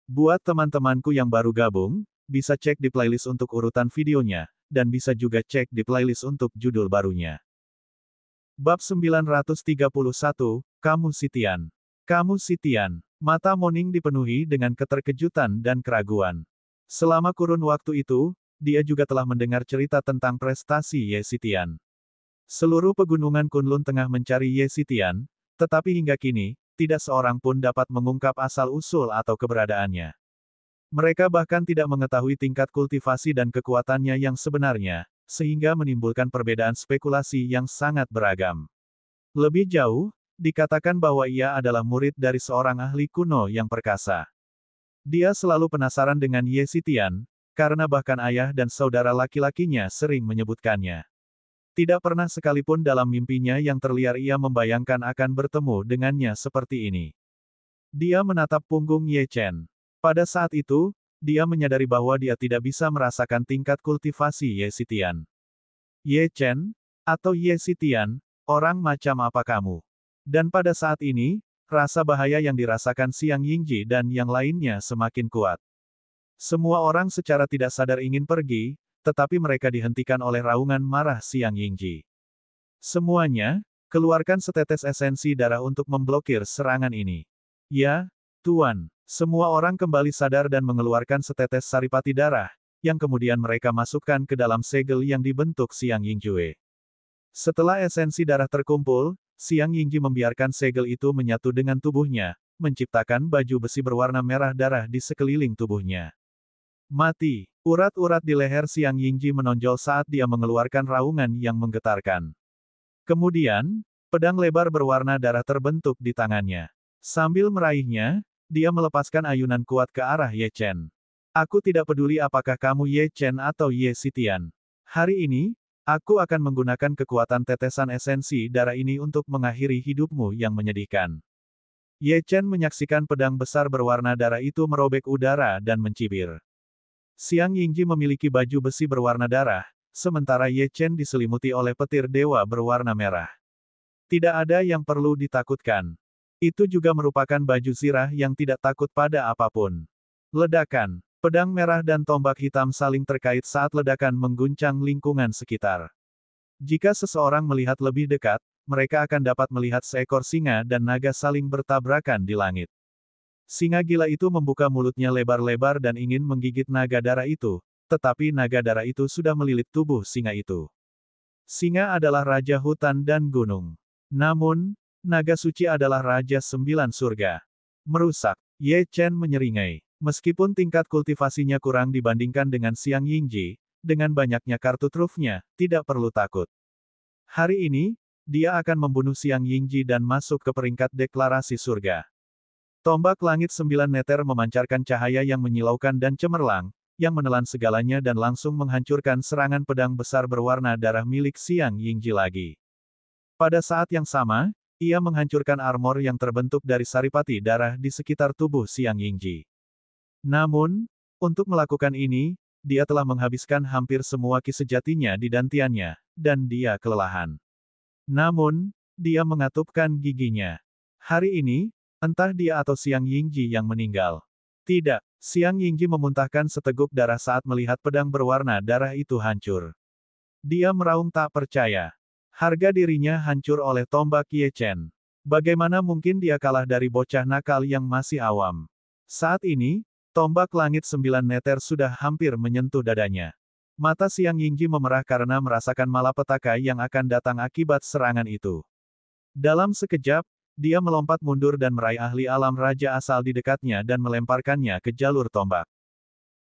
Buat teman-temanku yang baru gabung, bisa cek di playlist untuk urutan videonya, dan bisa juga cek di playlist untuk judul barunya. Bab 931, Kamu Sitian. Kamu Sitian. Mata Moning dipenuhi dengan keterkejutan dan keraguan. Selama kurun waktu itu, dia juga telah mendengar cerita tentang prestasi Ye Sitian. Seluruh pegunungan Kunlun tengah mencari Ye Sitian, tetapi hingga kini, tidak seorang pun dapat mengungkap asal-usul atau keberadaannya. Mereka bahkan tidak mengetahui tingkat kultivasi dan kekuatannya yang sebenarnya, sehingga menimbulkan perbedaan spekulasi yang sangat beragam. Lebih jauh, dikatakan bahwa ia adalah murid dari seorang ahli kuno yang perkasa. Dia selalu penasaran dengan Ye Sitian, karena bahkan ayah dan saudara laki-lakinya sering menyebutkannya. Tidak pernah sekalipun dalam mimpinya yang terliar ia membayangkan akan bertemu dengannya seperti ini. Dia menatap punggung Ye Chen. Pada saat itu, dia menyadari bahwa dia tidak bisa merasakan tingkat kultivasi Ye Sitian. Ye Chen, atau Ye Sitian, orang macam apa kamu? Dan pada saat ini, rasa bahaya yang dirasakan Xiang Yingji dan yang lainnya semakin kuat. Semua orang secara tidak sadar ingin pergi, tetapi mereka dihentikan oleh raungan marah Xiang Yingji. Semuanya, keluarkan setetes esensi darah untuk memblokir serangan ini. Ya, Tuan. Semua orang kembali sadar dan mengeluarkan setetes saripati darah, yang kemudian mereka masukkan ke dalam segel yang dibentuk Xiang Yingjue. Setelah esensi darah terkumpul, Xiang Yingji membiarkan segel itu menyatu dengan tubuhnya, menciptakan baju besi berwarna merah darah di sekeliling tubuhnya. Mati. Urat-urat di leher Xiang Yingji menonjol saat dia mengeluarkan raungan yang menggetarkan. Kemudian, pedang lebar berwarna darah terbentuk di tangannya. Sambil meraihnya, dia melepaskan ayunan kuat ke arah Ye Chen. Aku tidak peduli apakah kamu Ye Chen atau Ye Sitian. Hari ini, aku akan menggunakan kekuatan tetesan esensi darah ini untuk mengakhiri hidupmu yang menyedihkan. Ye Chen menyaksikan pedang besar berwarna darah itu merobek udara dan mencibir. Xiang Yingji memiliki baju besi berwarna darah, sementara Ye Chen diselimuti oleh petir dewa berwarna merah. Tidak ada yang perlu ditakutkan. Itu juga merupakan baju zirah yang tidak takut pada apapun. Ledakan. Pedang merah dan tombak hitam saling terkait saat ledakan mengguncang lingkungan sekitar. Jika seseorang melihat lebih dekat, mereka akan dapat melihat seekor singa dan naga saling bertabrakan di langit. Singa gila itu membuka mulutnya lebar-lebar dan ingin menggigit naga darah itu, tetapi naga darah itu sudah melilit tubuh singa itu. Singa adalah raja hutan dan gunung. Namun, naga suci adalah raja 9 surga. Merusak. Ye Chen menyeringai. Meskipun tingkat kultivasinya kurang dibandingkan dengan Xiang Yingji, dengan banyaknya kartu trufnya, tidak perlu takut. Hari ini, dia akan membunuh Xiang Yingji dan masuk ke peringkat deklarasi surga. Tombak langit 9 meter memancarkan cahaya yang menyilaukan dan cemerlang, yang menelan segalanya dan langsung menghancurkan serangan pedang besar berwarna darah milik Xiang Yingji lagi. Pada saat yang sama, ia menghancurkan armor yang terbentuk dari saripati darah di sekitar tubuh Xiang Yingji. Namun, untuk melakukan ini, dia telah menghabiskan hampir semua ki sejatinya di dantiannya, dan dia kelelahan. Namun, dia mengatupkan giginya. Hari ini, entah dia atau Xiang Yingji yang meninggal. Tidak, Xiang Yingji memuntahkan seteguk darah saat melihat pedang berwarna darah itu hancur. Dia meraung tak percaya. Harga dirinya hancur oleh tombak Ye Chen. Bagaimana mungkin dia kalah dari bocah nakal yang masih awam? Saat ini, tombak langit 9 meter sudah hampir menyentuh dadanya. Mata Xiang Yingji memerah karena merasakan malapetaka yang akan datang akibat serangan itu. Dalam sekejap, dia melompat mundur dan meraih ahli alam raja asal di dekatnya dan melemparkannya ke jalur tombak.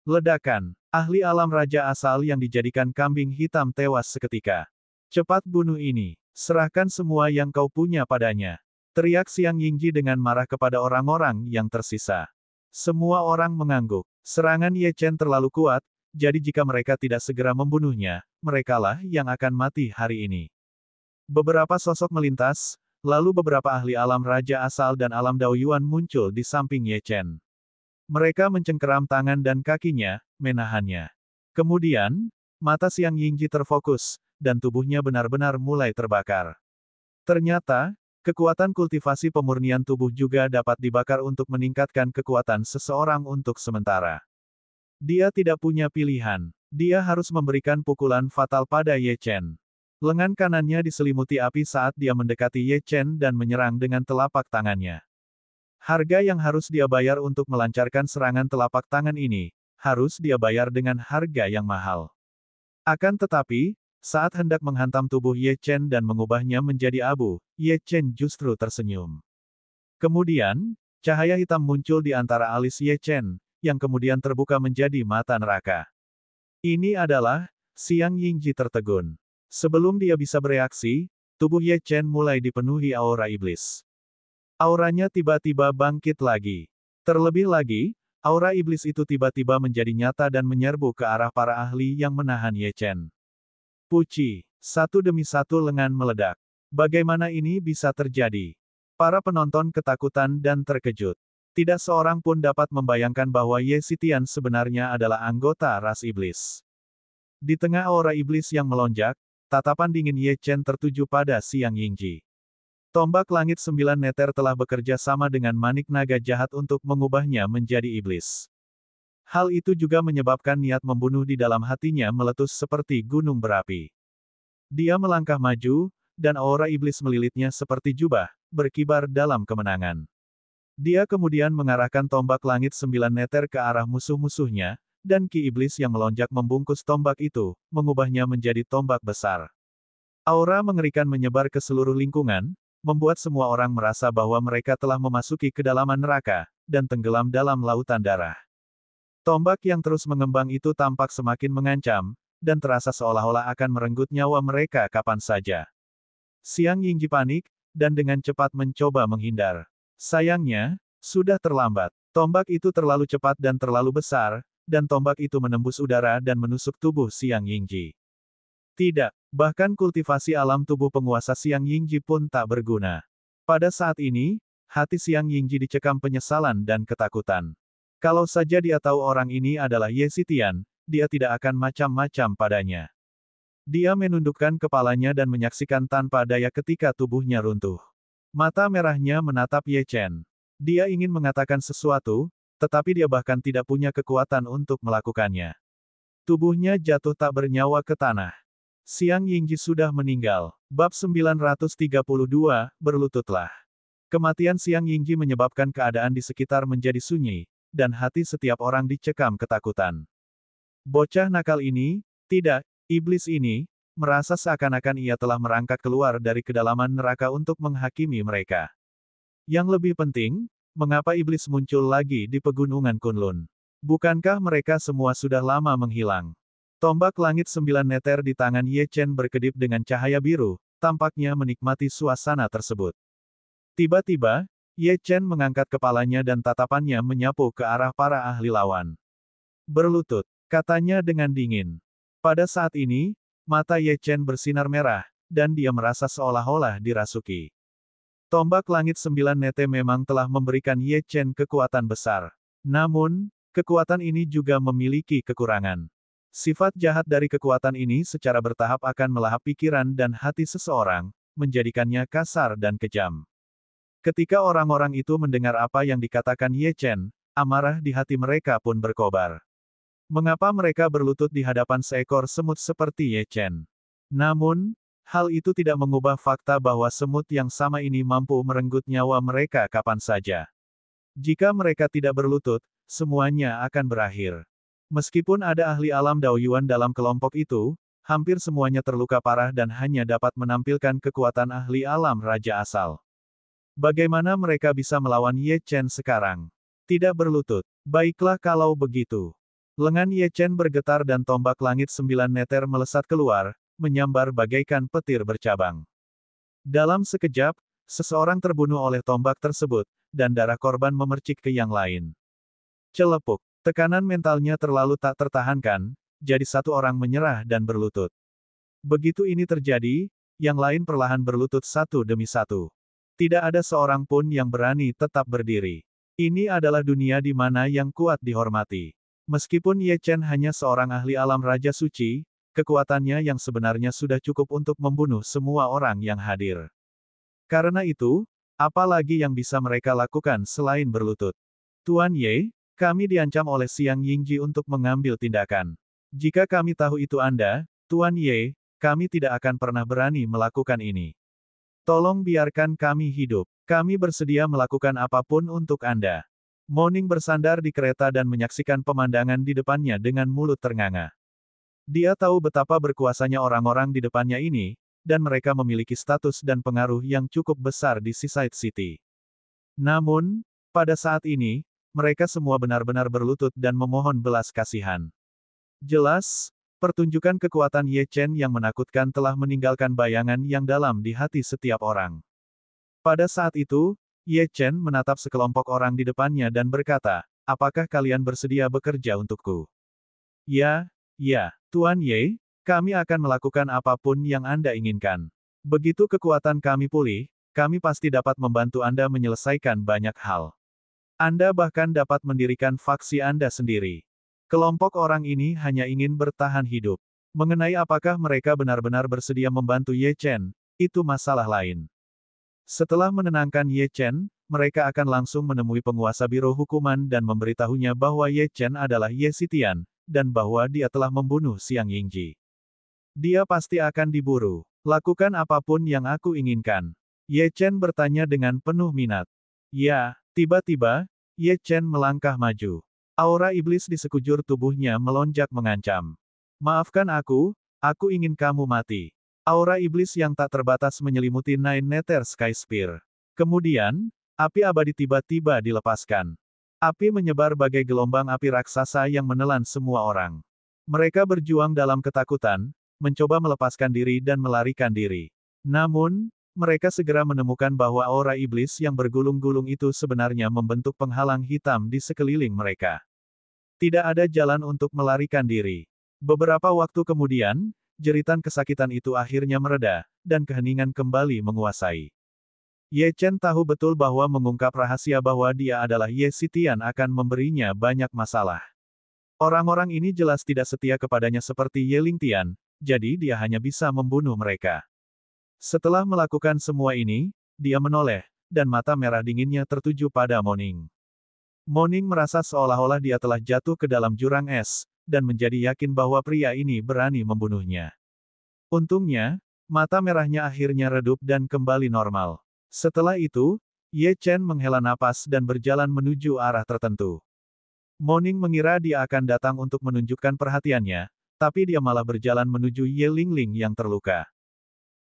Ledakan. Ahli alam raja asal yang dijadikan kambing hitam tewas seketika. Cepat bunuh ini. Serahkan semua yang kau punya padanya. Teriak Xiang Yingji dengan marah kepada orang-orang yang tersisa. Semua orang mengangguk. Serangan Ye Chen terlalu kuat, jadi jika mereka tidak segera membunuhnya, merekalah yang akan mati hari ini. Beberapa sosok melintas, lalu beberapa ahli alam raja asal dan alam Daoyuan muncul di samping Ye Chen. Mereka mencengkeram tangan dan kakinya, menahannya. Kemudian, mata Xiang Yingji terfokus, dan tubuhnya benar-benar mulai terbakar. Ternyata, Kekuatan kultivasi pemurnian tubuh juga dapat dibakar untuk meningkatkan kekuatan seseorang untuk sementara. Dia tidak punya pilihan. Dia harus memberikan pukulan fatal pada Ye Chen. Lengan kanannya diselimuti api saat dia mendekati Ye Chen dan menyerang dengan telapak tangannya. Harga yang harus dia bayar untuk melancarkan serangan telapak tangan ini, harus dia bayar dengan harga yang mahal. Akan tetapi, saat hendak menghantam tubuh Ye Chen dan mengubahnya menjadi abu, Ye Chen justru tersenyum. Kemudian, cahaya hitam muncul di antara alis Ye Chen, yang kemudian terbuka menjadi mata neraka. Ini adalah Xiang Yingji tertegun. Sebelum dia bisa bereaksi, tubuh Ye Chen mulai dipenuhi aura iblis. Auranya tiba-tiba bangkit lagi. Terlebih lagi, aura iblis itu tiba-tiba menjadi nyata dan menyerbu ke arah para ahli yang menahan Ye Chen. Puci, satu demi satu lengan meledak. Bagaimana ini bisa terjadi? Para penonton ketakutan dan terkejut. Tidak seorang pun dapat membayangkan bahwa Ye Xitian sebenarnya adalah anggota ras iblis. Di tengah aura iblis yang melonjak, tatapan dingin Ye Chen tertuju pada Xiang Yingji. Tombak langit 9 neter telah bekerja sama dengan manik naga jahat untuk mengubahnya menjadi iblis. Hal itu juga menyebabkan niat membunuh di dalam hatinya meletus seperti gunung berapi. Dia melangkah maju, dan aura iblis melilitnya seperti jubah, berkibar dalam kemenangan. Dia kemudian mengarahkan tombak langit 9 neter ke arah musuh-musuhnya, dan ki iblis yang melonjak membungkus tombak itu, mengubahnya menjadi tombak besar. Aura mengerikan menyebar ke seluruh lingkungan, membuat semua orang merasa bahwa mereka telah memasuki kedalaman neraka, dan tenggelam dalam lautan darah. Tombak yang terus mengembang itu tampak semakin mengancam, dan terasa seolah-olah akan merenggut nyawa mereka kapan saja. Xiang Yingji panik, dan dengan cepat mencoba menghindar. Sayangnya, sudah terlambat. Tombak itu terlalu cepat dan terlalu besar, dan tombak itu menembus udara dan menusuk tubuh Xiang Yingji. Tidak, bahkan kultivasi alam tubuh penguasa Xiang Yingji pun tak berguna. Pada saat ini, hati Xiang Yingji dicekam penyesalan dan ketakutan. Kalau saja dia tahu orang ini adalah Ye Xitian, dia tidak akan macam-macam padanya. Dia menundukkan kepalanya dan menyaksikan tanpa daya ketika tubuhnya runtuh. Mata merahnya menatap Ye Chen. Dia ingin mengatakan sesuatu, tetapi dia bahkan tidak punya kekuatan untuk melakukannya. Tubuhnya jatuh tak bernyawa ke tanah. Xiang Yingji sudah meninggal. Bab 932, berlututlah. Kematian Xiang Yingji menyebabkan keadaan di sekitar menjadi sunyi, dan hati setiap orang dicekam ketakutan. Bocah nakal ini, tidak, iblis ini, merasa seakan-akan ia telah merangkak keluar dari kedalaman neraka untuk menghakimi mereka. Yang lebih penting, mengapa iblis muncul lagi di pegunungan Kunlun? Bukankah mereka semua sudah lama menghilang? Tombak langit 9 neter di tangan Ye Chen berkedip dengan cahaya biru, tampaknya menikmati suasana tersebut. Tiba-tiba, Ye Chen mengangkat kepalanya dan tatapannya menyapu ke arah para ahli lawan. Berlutut, katanya dengan dingin. Pada saat ini, mata Ye Chen bersinar merah, dan dia merasa seolah-olah dirasuki. Tombak langit 9 nete memang telah memberikan Ye Chen kekuatan besar. Namun, kekuatan ini juga memiliki kekurangan. Sifat jahat dari kekuatan ini secara bertahap akan melahap pikiran dan hati seseorang, menjadikannya kasar dan kejam. Ketika orang-orang itu mendengar apa yang dikatakan Ye Chen, amarah di hati mereka pun berkobar. Mengapa mereka berlutut di hadapan seekor semut seperti Ye Chen? Namun, hal itu tidak mengubah fakta bahwa semut yang sama ini mampu merenggut nyawa mereka kapan saja. Jika mereka tidak berlutut, semuanya akan berakhir. Meskipun ada ahli alam Daoyuan dalam kelompok itu, hampir semuanya terluka parah dan hanya dapat menampilkan kekuatan ahli alam raja asal. Bagaimana mereka bisa melawan Ye Chen sekarang? Tidak berlutut. Baiklah kalau begitu. Lengan Ye Chen bergetar dan tombak langit 9 neter melesat keluar, menyambar bagaikan petir bercabang. Dalam sekejap, seseorang terbunuh oleh tombak tersebut, dan darah korban memercik ke yang lain. Celepuk. Tekanan mentalnya terlalu tak tertahankan, jadi satu orang menyerah dan berlutut. Begitu ini terjadi, yang lain perlahan berlutut satu demi satu. Tidak ada seorang pun yang berani tetap berdiri. Ini adalah dunia di mana yang kuat dihormati. Meskipun Ye Chen hanya seorang ahli alam Raja Suci, kekuatannya yang sebenarnya sudah cukup untuk membunuh semua orang yang hadir. Karena itu, apa lagi yang bisa mereka lakukan selain berlutut? Tuan Ye, kami diancam oleh Xiang Yingji untuk mengambil tindakan. Jika kami tahu itu Anda, Tuan Ye, kami tidak akan pernah berani melakukan ini. Tolong biarkan kami hidup. Kami bersedia melakukan apapun untuk Anda. Moning bersandar di kereta dan menyaksikan pemandangan di depannya dengan mulut ternganga. Dia tahu betapa berkuasanya orang-orang di depannya ini, dan mereka memiliki status dan pengaruh yang cukup besar di Seaside City. Namun, pada saat ini, mereka semua benar-benar berlutut dan memohon belas kasihan. Jelas, pertunjukan kekuatan Ye Chen yang menakutkan telah meninggalkan bayangan yang dalam di hati setiap orang. Pada saat itu, Ye Chen menatap sekelompok orang di depannya dan berkata, apakah kalian bersedia bekerja untukku? Ya, Tuan Ye, kami akan melakukan apapun yang Anda inginkan. Begitu kekuatan kami pulih, kami pasti dapat membantu Anda menyelesaikan banyak hal. Anda bahkan dapat mendirikan faksi Anda sendiri. Kelompok orang ini hanya ingin bertahan hidup. Mengenai apakah mereka benar-benar bersedia membantu Ye Chen, itu masalah lain. Setelah menenangkan Ye Chen, mereka akan langsung menemui penguasa biro hukuman dan memberitahunya bahwa Ye Chen adalah Ye Xitian, dan bahwa dia telah membunuh Xiang Yingji. Dia pasti akan diburu. Lakukan apapun yang aku inginkan. Ye Chen bertanya dengan penuh minat. Ya, tiba-tiba, Ye Chen melangkah maju. Aura iblis di sekujur tubuhnya melonjak mengancam. Maafkan aku ingin kamu mati. Aura iblis yang tak terbatas menyelimuti Nine Nether Sky Spear. Kemudian, api abadi tiba-tiba dilepaskan. Api menyebar bagai gelombang api raksasa yang menelan semua orang. Mereka berjuang dalam ketakutan, mencoba melepaskan diri dan melarikan diri. Namun, mereka segera menemukan bahwa aura iblis yang bergulung-gulung itu sebenarnya membentuk penghalang hitam di sekeliling mereka. Tidak ada jalan untuk melarikan diri. Beberapa waktu kemudian, jeritan kesakitan itu akhirnya mereda, dan keheningan kembali menguasai. Ye Chen tahu betul bahwa mengungkap rahasia bahwa dia adalah Ye Xitian akan memberinya banyak masalah. Orang-orang ini jelas tidak setia kepadanya seperti Ye Lingtian, jadi dia hanya bisa membunuh mereka. Setelah melakukan semua ini, dia menoleh, dan mata merah dinginnya tertuju pada Moning. Moning merasa seolah-olah dia telah jatuh ke dalam jurang es, dan menjadi yakin bahwa pria ini berani membunuhnya. Untungnya, mata merahnya akhirnya redup dan kembali normal. Setelah itu, Ye Chen menghela napas dan berjalan menuju arah tertentu. Moning mengira dia akan datang untuk menunjukkan perhatiannya, tapi dia malah berjalan menuju Ye Lingling yang terluka.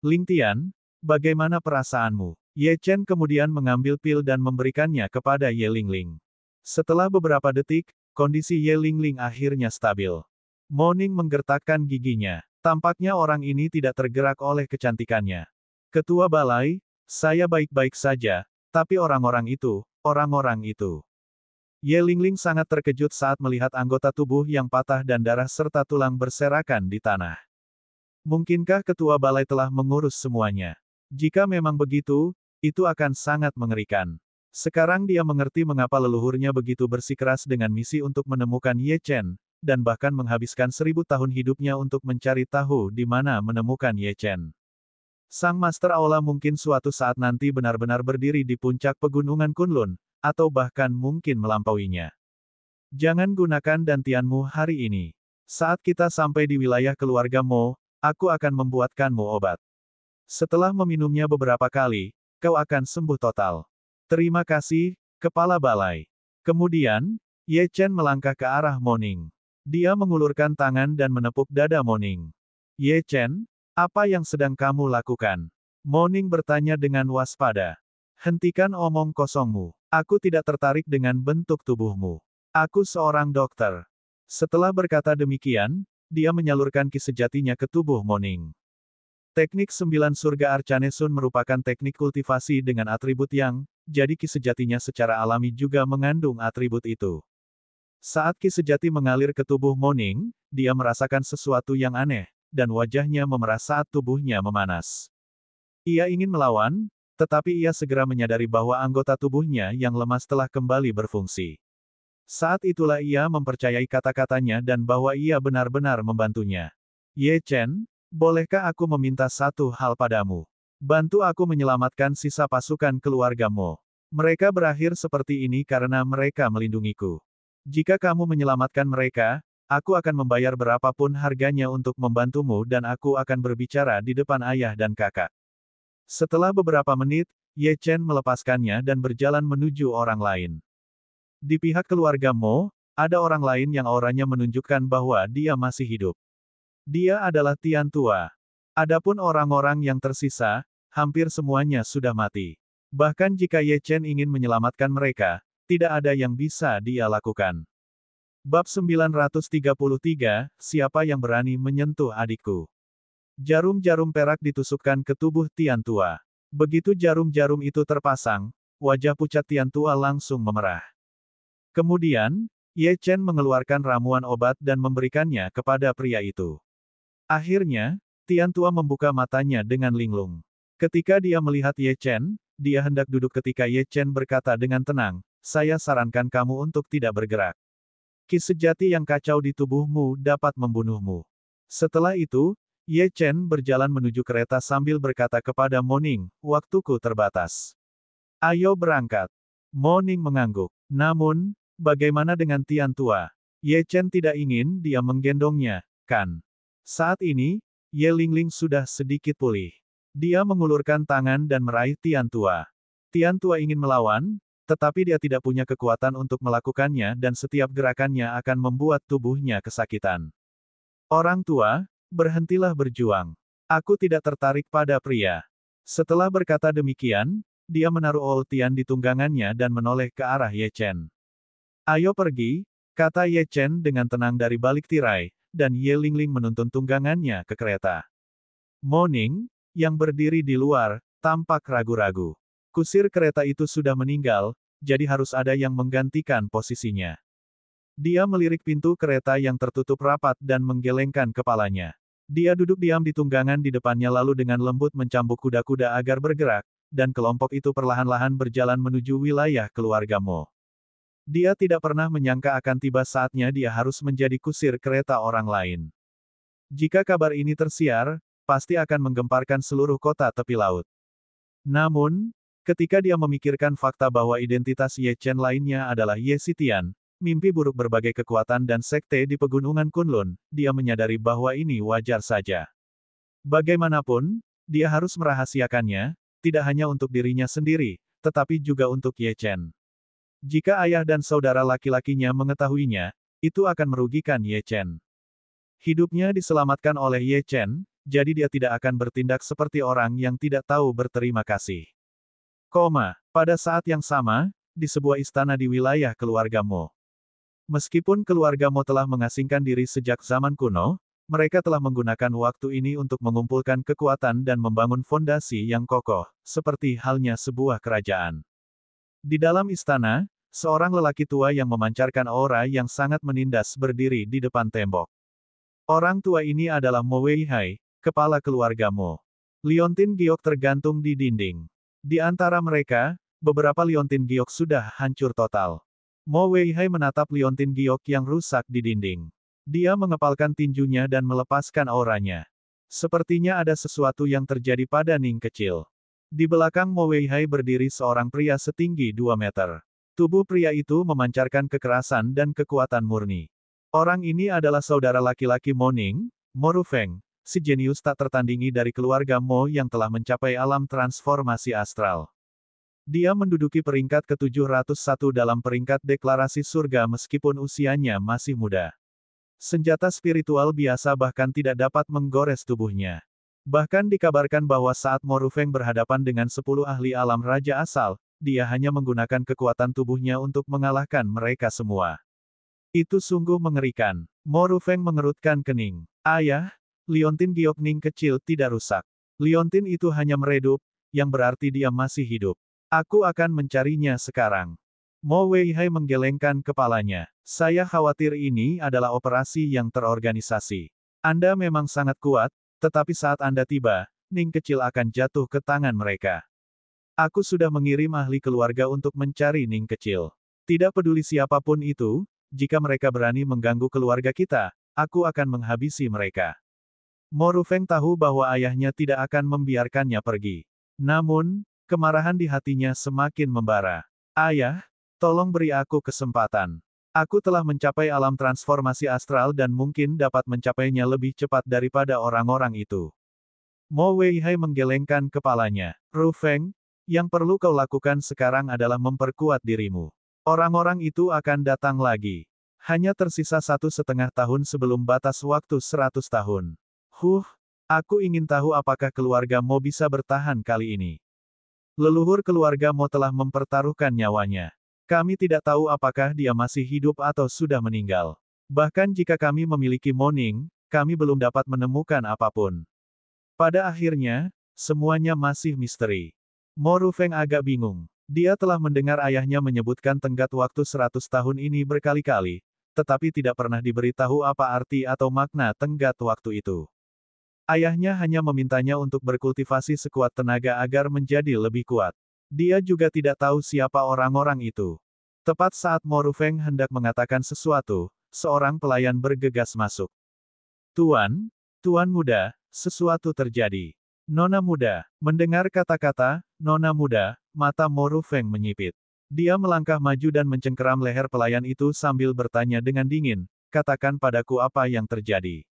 Lingtian, bagaimana perasaanmu? Ye Chen kemudian mengambil pil dan memberikannya kepada Ye Lingling. Setelah beberapa detik, kondisi Ye Lingling akhirnya stabil. Moning menggertakkan giginya. Tampaknya orang ini tidak tergerak oleh kecantikannya. Ketua Balai, saya baik-baik saja, tapi orang-orang itu. Ye Lingling sangat terkejut saat melihat anggota tubuh yang patah dan darah serta tulang berserakan di tanah. Mungkinkah Ketua Balai telah mengurus semuanya? Jika memang begitu, itu akan sangat mengerikan. Sekarang dia mengerti mengapa leluhurnya begitu bersikeras dengan misi untuk menemukan Ye Chen, dan bahkan menghabiskan 1000 tahun hidupnya untuk mencari tahu di mana menemukan Ye Chen. Sang Master Aula mungkin suatu saat nanti benar-benar berdiri di puncak pegunungan Kunlun, atau bahkan mungkin melampauinya. Jangan gunakan dantianmu hari ini. Saat kita sampai di wilayah keluarga Mo, aku akan membuatkanmu obat. Setelah meminumnya beberapa kali, kau akan sembuh total. Terima kasih, Kepala Balai. Kemudian, Ye Chen melangkah ke arah Moning. Dia mengulurkan tangan dan menepuk dada Moning. Ye Chen, apa yang sedang kamu lakukan? Moning bertanya dengan waspada. Hentikan omong kosongmu. Aku tidak tertarik dengan bentuk tubuhmu. Aku seorang dokter. Setelah berkata demikian, dia menyalurkan ki sejatinya ke tubuh Moning. Teknik 9 surga Arcane Sun merupakan teknik kultivasi dengan atribut yang, jadi ki sejatinya secara alami juga mengandung atribut itu. Saat ki sejati mengalir ke tubuh Moning, dia merasakan sesuatu yang aneh, dan wajahnya memerah saat tubuhnya memanas. Ia ingin melawan, tetapi ia segera menyadari bahwa anggota tubuhnya yang lemas telah kembali berfungsi. Saat itulah ia mempercayai kata-katanya dan bahwa ia benar-benar membantunya. Ye Chen, bolehkah aku meminta satu hal padamu? Bantu aku menyelamatkan sisa pasukan keluargamu. Mereka berakhir seperti ini karena mereka melindungiku. Jika kamu menyelamatkan mereka, aku akan membayar berapapun harganya untuk membantumu dan aku akan berbicara di depan ayah dan kakak. Setelah beberapa menit, Ye Chen melepaskannya dan berjalan menuju orang lain. Di pihak keluarga Mo, ada orang lain yang auranya menunjukkan bahwa dia masih hidup. Dia adalah Tian Tua. Adapun orang-orang yang tersisa, hampir semuanya sudah mati. Bahkan jika Ye Chen ingin menyelamatkan mereka, tidak ada yang bisa dia lakukan. Bab 933, siapa yang berani menyentuh adikku? Jarum-jarum perak ditusukkan ke tubuh Tian Tua. Begitu jarum-jarum itu terpasang, wajah pucat Tian Tua langsung memerah. Kemudian, Ye Chen mengeluarkan ramuan obat dan memberikannya kepada pria itu. Akhirnya, Tian Tua membuka matanya dengan linglung. Ketika dia melihat Ye Chen, dia hendak duduk ketika Ye Chen berkata dengan tenang, saya sarankan kamu untuk tidak bergerak. Ki sejati yang kacau di tubuhmu dapat membunuhmu. Setelah itu, Ye Chen berjalan menuju kereta sambil berkata kepada Mo Ning, waktuku terbatas. Ayo berangkat. Mo Ning mengangguk. Namun, bagaimana dengan Tian Tua? Ye Chen tidak ingin dia menggendongnya, kan? Saat ini, Ye Lingling sudah sedikit pulih. Dia mengulurkan tangan dan meraih Tian Tua. Tian Tua ingin melawan, tetapi dia tidak punya kekuatan untuk melakukannya dan setiap gerakannya akan membuat tubuhnya kesakitan. Orang tua, berhentilah berjuang. Aku tidak tertarik pada pria. Setelah berkata demikian, dia menaruh Old Tian di tunggangannya dan menoleh ke arah Ye Chen. Ayo pergi, kata Ye Chen dengan tenang dari balik tirai, dan Ye Lingling menuntun tunggangannya ke kereta. Mo Ning, yang berdiri di luar, tampak ragu-ragu. Kusir kereta itu sudah meninggal, jadi harus ada yang menggantikan posisinya. Dia melirik pintu kereta yang tertutup rapat dan menggelengkan kepalanya. Dia duduk diam di tunggangan di depannya lalu dengan lembut mencambuk kuda-kuda agar bergerak, dan kelompok itu perlahan-lahan berjalan menuju wilayah keluarga Mo. Dia tidak pernah menyangka akan tiba saatnya dia harus menjadi kusir kereta orang lain. Jika kabar ini tersiar, pasti akan menggemparkan seluruh kota tepi laut. Namun, ketika dia memikirkan fakta bahwa identitas Ye Chen lainnya adalah Ye Xitian, mimpi buruk berbagai kekuatan dan sekte di pegunungan Kunlun, dia menyadari bahwa ini wajar saja. Bagaimanapun, dia harus merahasiakannya, tidak hanya untuk dirinya sendiri, tetapi juga untuk Ye Chen. Jika ayah dan saudara laki-lakinya mengetahuinya, itu akan merugikan Ye Chen. Hidupnya diselamatkan oleh Ye Chen, jadi dia tidak akan bertindak seperti orang yang tidak tahu berterima kasih. Pada saat yang sama, di sebuah istana di wilayah keluarga Mo. Meskipun keluarga Mo telah mengasingkan diri sejak zaman kuno, mereka telah menggunakan waktu ini untuk mengumpulkan kekuatan dan membangun fondasi yang kokoh, seperti halnya sebuah kerajaan. Di dalam istana, seorang lelaki tua yang memancarkan aura yang sangat menindas berdiri di depan tembok. Orang tua ini adalah Mo Weihai, kepala keluarga Mo. Liontin giok tergantung di dinding. Di antara mereka, beberapa liontin giok sudah hancur total. Mo Weihai menatap liontin giok yang rusak di dinding. Dia mengepalkan tinjunya dan melepaskan auranya. Sepertinya ada sesuatu yang terjadi pada Ning kecil. Di belakang Mo Weihai berdiri seorang pria setinggi 2 meter. Tubuh pria itu memancarkan kekerasan dan kekuatan murni. Orang ini adalah saudara laki-laki Mo Ning, Mo Rufeng, si jenius tak tertandingi dari keluarga Mo yang telah mencapai alam transformasi astral. Dia menduduki peringkat ke-701 dalam peringkat deklarasi surga meskipun usianya masih muda. Senjata spiritual biasa bahkan tidak dapat menggores tubuhnya. Bahkan dikabarkan bahwa saat Mo Rufeng berhadapan dengan 10 ahli alam raja asal, dia hanya menggunakan kekuatan tubuhnya untuk mengalahkan mereka semua. Itu sungguh mengerikan. Mo Rufeng mengerutkan kening. Ayah, liontin giok Ning kecil tidak rusak. Liontin itu hanya meredup, yang berarti dia masih hidup. Aku akan mencarinya sekarang. Mo Weihai menggelengkan kepalanya. Saya khawatir ini adalah operasi yang terorganisasi. Anda memang sangat kuat, tetapi saat Anda tiba, Ning kecil akan jatuh ke tangan mereka. Aku sudah mengirim ahli keluarga untuk mencari Ning kecil. Tidak peduli siapapun itu, jika mereka berani mengganggu keluarga kita, aku akan menghabisi mereka. Mo Rufeng tahu bahwa ayahnya tidak akan membiarkannya pergi. Namun, kemarahan di hatinya semakin membara. Ayah, tolong beri aku kesempatan. Aku telah mencapai alam transformasi astral dan mungkin dapat mencapainya lebih cepat daripada orang-orang itu. Mo Weihai menggelengkan kepalanya. Rufeng, yang perlu kau lakukan sekarang adalah memperkuat dirimu. Orang-orang itu akan datang lagi. Hanya tersisa 1,5 tahun sebelum batas waktu 100 tahun. Aku ingin tahu apakah keluarga Mo bisa bertahan kali ini. Leluhur keluarga Mo telah mempertaruhkan nyawanya. Kami tidak tahu apakah dia masih hidup atau sudah meninggal. Bahkan jika kami memiliki Moning, kami belum dapat menemukan apapun. Pada akhirnya, semuanya masih misteri. Mo Rufeng agak bingung. Dia telah mendengar ayahnya menyebutkan tenggat waktu 100 tahun ini berkali-kali, tetapi tidak pernah diberitahu apa arti atau makna tenggat waktu itu. Ayahnya hanya memintanya untuk berkultivasi sekuat tenaga agar menjadi lebih kuat. Dia juga tidak tahu siapa orang-orang itu. Tepat saat Mo Rufeng hendak mengatakan sesuatu, seorang pelayan bergegas masuk. Tuan muda, sesuatu terjadi. Nona muda, mendengar kata-kata, Nona muda, mata Mo Rufeng menyipit. Dia melangkah maju dan mencengkeram leher pelayan itu sambil bertanya dengan dingin, katakan padaku apa yang terjadi.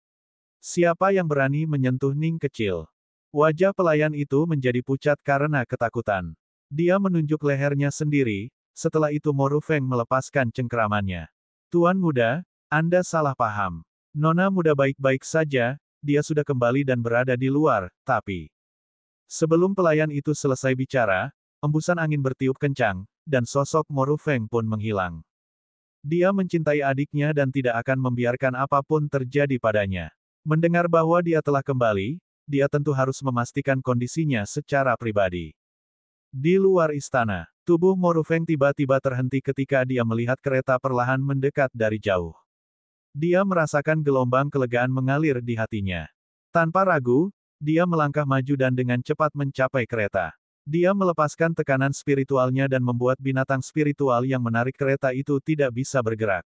Siapa yang berani menyentuh Ning kecil? Wajah pelayan itu menjadi pucat karena ketakutan. Dia menunjuk lehernya sendiri, setelah itu Mo Rufeng melepaskan cengkeramannya. Tuan muda, Anda salah paham. Nona muda baik-baik saja, dia sudah kembali dan berada di luar, tapi... Sebelum pelayan itu selesai bicara, embusan angin bertiup kencang, dan sosok Mo Rufeng pun menghilang. Dia mencintai adiknya dan tidak akan membiarkan apapun terjadi padanya. Mendengar bahwa dia telah kembali, dia tentu harus memastikan kondisinya secara pribadi. Di luar istana, tubuh Mo Rufeng tiba-tiba terhenti ketika dia melihat kereta perlahan mendekat dari jauh. Dia merasakan gelombang kelegaan mengalir di hatinya. Tanpa ragu, dia melangkah maju dan dengan cepat mencapai kereta. Dia melepaskan tekanan spiritualnya dan membuat binatang spiritual yang menarik kereta itu tidak bisa bergerak.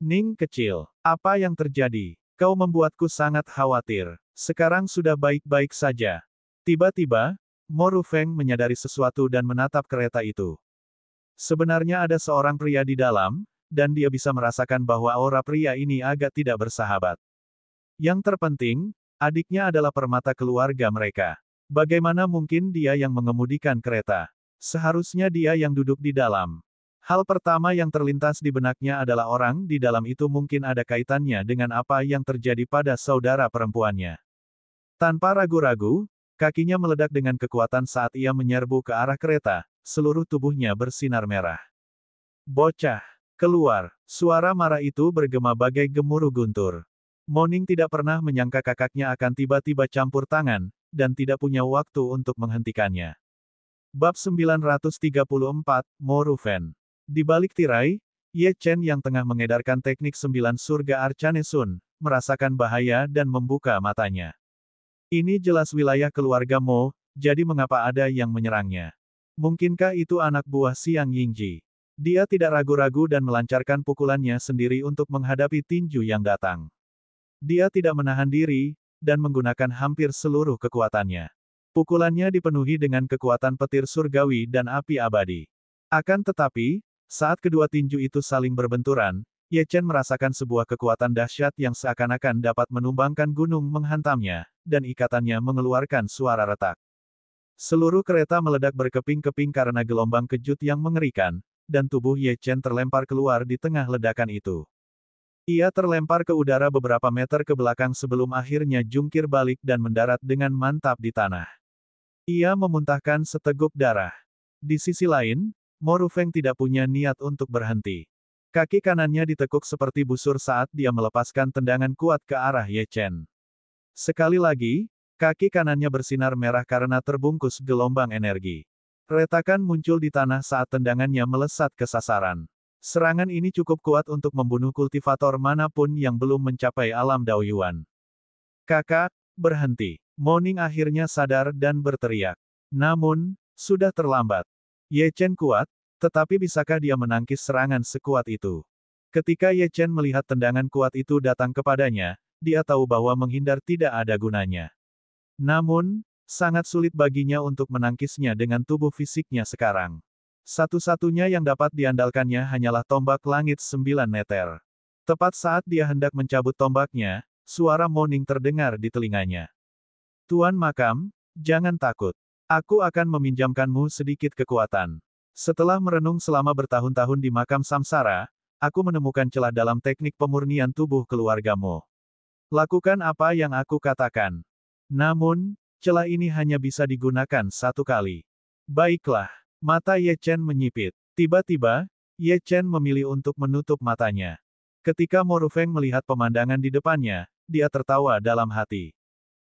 Ning kecil, apa yang terjadi? Kau membuatku sangat khawatir. Sekarang sudah baik-baik saja. Tiba-tiba, Mo Rufeng menyadari sesuatu dan menatap kereta itu. Sebenarnya ada seorang pria di dalam, dan dia bisa merasakan bahwa aura pria ini agak tidak bersahabat. Yang terpenting, adiknya adalah permata keluarga mereka. Bagaimana mungkin dia yang mengemudikan kereta? Seharusnya dia yang duduk di dalam. Hal pertama yang terlintas di benaknya adalah orang di dalam itu mungkin ada kaitannya dengan apa yang terjadi pada saudara perempuannya. Tanpa ragu-ragu, kakinya meledak dengan kekuatan saat ia menyerbu ke arah kereta, seluruh tubuhnya bersinar merah. Bocah! Keluar! Suara marah itu bergema bagai gemuruh guntur. Moning tidak pernah menyangka kakaknya akan tiba-tiba campur tangan, dan tidak punya waktu untuk menghentikannya. Bab 934, Mo Rufeng. Di balik tirai, Ye Chen yang tengah mengedarkan teknik 9 surga Arcane Sun, merasakan bahaya dan membuka matanya. Ini jelas wilayah keluarga Mo, jadi mengapa ada yang menyerangnya? Mungkinkah itu anak buah Xiang Yingji? Dia tidak ragu-ragu dan melancarkan pukulannya sendiri untuk menghadapi tinju yang datang. Dia tidak menahan diri, dan menggunakan hampir seluruh kekuatannya. Pukulannya dipenuhi dengan kekuatan petir surgawi dan api abadi. Akan tetapi, saat kedua tinju itu saling berbenturan, Ye Chen merasakan sebuah kekuatan dahsyat yang seakan-akan dapat menumbangkan gunung menghantamnya, dan ikatannya mengeluarkan suara retak. Seluruh kereta meledak berkeping-keping karena gelombang kejut yang mengerikan, dan tubuh Ye Chen terlempar keluar di tengah ledakan itu. Ia terlempar ke udara beberapa meter ke belakang sebelum akhirnya jungkir balik dan mendarat dengan mantap di tanah. Ia memuntahkan seteguk darah. Di sisi lain, Mo Rufeng tidak punya niat untuk berhenti. Kaki kanannya ditekuk seperti busur saat dia melepaskan tendangan kuat ke arah Ye Chen. Sekali lagi, kaki kanannya bersinar merah karena terbungkus gelombang energi. Retakan muncul di tanah saat tendangannya melesat ke sasaran. Serangan ini cukup kuat untuk membunuh kultivator manapun yang belum mencapai alam Daoyuan. Kakak, berhenti. Moning akhirnya sadar dan berteriak. Namun, sudah terlambat. Ye Chen kuat, tetapi bisakah dia menangkis serangan sekuat itu? Ketika Ye Chen melihat tendangan kuat itu datang kepadanya, dia tahu bahwa menghindar tidak ada gunanya. Namun, sangat sulit baginya untuk menangkisnya dengan tubuh fisiknya sekarang. Satu-satunya yang dapat diandalkannya hanyalah tombak langit 9 meter. Tepat saat dia hendak mencabut tombaknya, suara moaning terdengar di telinganya. Tuan Makam, jangan takut. Aku akan meminjamkanmu sedikit kekuatan. Setelah merenung selama bertahun-tahun di makam samsara, aku menemukan celah dalam teknik pemurnian tubuh keluargamu. Lakukan apa yang aku katakan. Namun, celah ini hanya bisa digunakan satu kali. Baiklah. Mata Ye Chen menyipit. Tiba-tiba, Ye Chen memilih untuk menutup matanya. Ketika Mo Rufeng melihat pemandangan di depannya, dia tertawa dalam hati.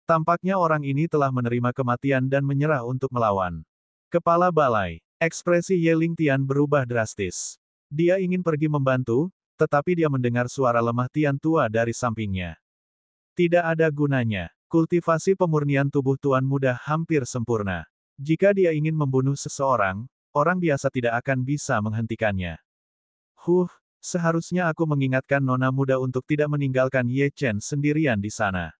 Tampaknya orang ini telah menerima kematian dan menyerah untuk melawan. Kepala balai. Ekspresi Ye Lingtian berubah drastis. Dia ingin pergi membantu, tetapi dia mendengar suara lemah Tian tua dari sampingnya. Tidak ada gunanya. Kultivasi pemurnian tubuh Tuan Muda hampir sempurna. Jika dia ingin membunuh seseorang, orang biasa tidak akan bisa menghentikannya. Seharusnya aku mengingatkan Nona Muda untuk tidak meninggalkan Ye Chen sendirian di sana.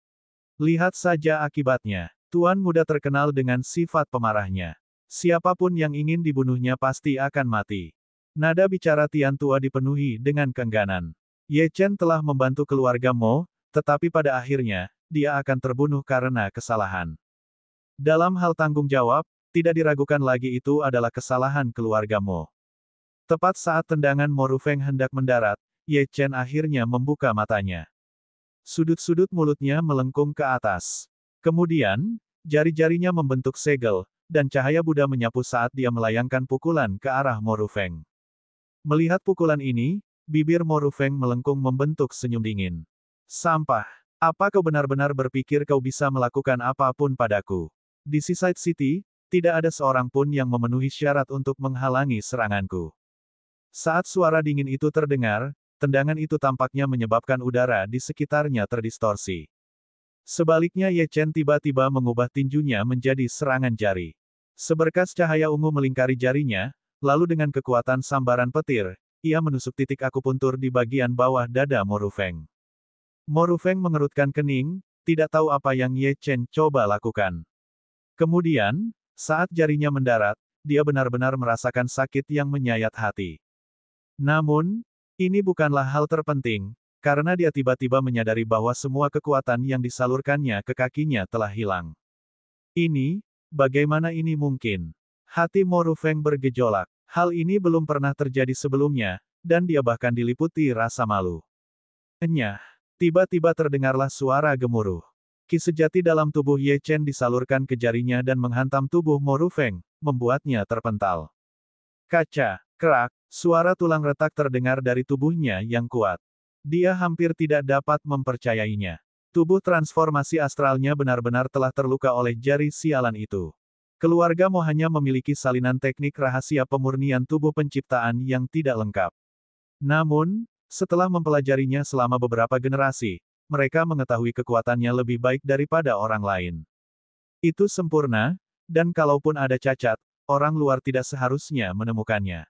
Lihat saja akibatnya. Tuan Muda terkenal dengan sifat pemarahnya. Siapapun yang ingin dibunuhnya pasti akan mati. Nada bicara Tian tua dipenuhi dengan keengganan. Ye Chen telah membantu keluarga Mo, tetapi pada akhirnya, dia akan terbunuh karena kesalahan. Dalam hal tanggung jawab, tidak diragukan lagi itu adalah kesalahan keluarga Mo. Tepat saat tendangan Mo Rufeng hendak mendarat, Ye Chen akhirnya membuka matanya. Sudut-sudut mulutnya melengkung ke atas. Kemudian, jari-jarinya membentuk segel, dan cahaya Buddha menyapu saat dia melayangkan pukulan ke arah Mo Rufeng. Melihat pukulan ini, bibir Mo Rufeng melengkung membentuk senyum dingin. Sampah. Apa kau benar-benar berpikir kau bisa melakukan apapun padaku? Di Seaside City, tidak ada seorang pun yang memenuhi syarat untuk menghalangi seranganku. Saat suara dingin itu terdengar, tendangan itu tampaknya menyebabkan udara di sekitarnya terdistorsi. Sebaliknya Ye Chen tiba-tiba mengubah tinjunya menjadi serangan jari. Seberkas cahaya ungu melingkari jarinya, lalu dengan kekuatan sambaran petir, ia menusuk titik akupuntur di bagian bawah dada Mo Rufeng. Mo Rufeng mengerutkan kening, tidak tahu apa yang Ye Chen coba lakukan. Kemudian, saat jarinya mendarat, dia benar-benar merasakan sakit yang menyayat hati. Namun, ini bukanlah hal terpenting, karena dia tiba-tiba menyadari bahwa semua kekuatan yang disalurkannya ke kakinya telah hilang. Bagaimana ini mungkin? Hati Mo Rufeng bergejolak. Hal ini belum pernah terjadi sebelumnya, dan dia bahkan diliputi rasa malu. Enyah. Tiba-tiba terdengarlah suara gemuruh. Ki sejati dalam tubuh Ye Chen disalurkan ke jarinya dan menghantam tubuh Mo Rufeng, membuatnya terpental. Kaca, kerak, suara tulang retak terdengar dari tubuhnya yang kuat. Dia hampir tidak dapat mempercayainya. Tubuh transformasi astralnya benar-benar telah terluka oleh jari sialan itu. Keluarga Mo hanya memiliki salinan teknik rahasia pemurnian tubuh penciptaan yang tidak lengkap. Namun, setelah mempelajarinya selama beberapa generasi, mereka mengetahui kekuatannya lebih baik daripada orang lain. Itu sempurna, dan kalaupun ada cacat, orang luar tidak seharusnya menemukannya.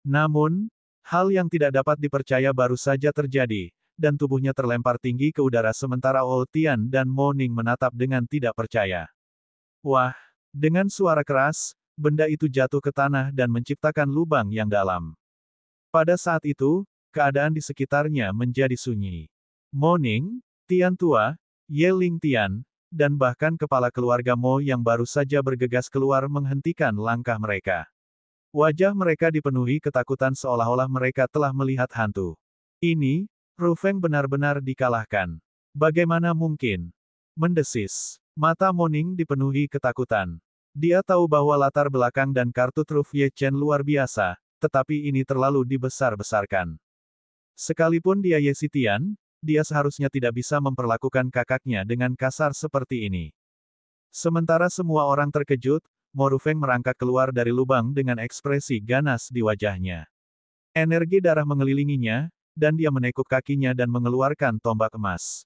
Namun, hal yang tidak dapat dipercaya baru saja terjadi, dan tubuhnya terlempar tinggi ke udara sementara Old Tian dan Mo Ning menatap dengan tidak percaya. Wah! Dengan suara keras, benda itu jatuh ke tanah dan menciptakan lubang yang dalam. Pada saat itu, keadaan di sekitarnya menjadi sunyi. Mo Ning, Tian tua, Ye Lingtian, dan bahkan kepala keluarga Mo yang baru saja bergegas keluar menghentikan langkah mereka. Wajah mereka dipenuhi ketakutan seolah-olah mereka telah melihat hantu. Rufeng benar-benar dikalahkan. Bagaimana mungkin? Mendesis. Mata Mo Ning dipenuhi ketakutan. Dia tahu bahwa latar belakang dan kartu truf Ye Chen luar biasa, tetapi ini terlalu dibesar-besarkan. Sekalipun dia Ye Xitian, dia seharusnya tidak bisa memperlakukan kakaknya dengan kasar seperti ini. Sementara semua orang terkejut, Mo Rufeng merangkak keluar dari lubang dengan ekspresi ganas di wajahnya. Energi darah mengelilinginya, dan dia menekuk kakinya dan mengeluarkan tombak emas.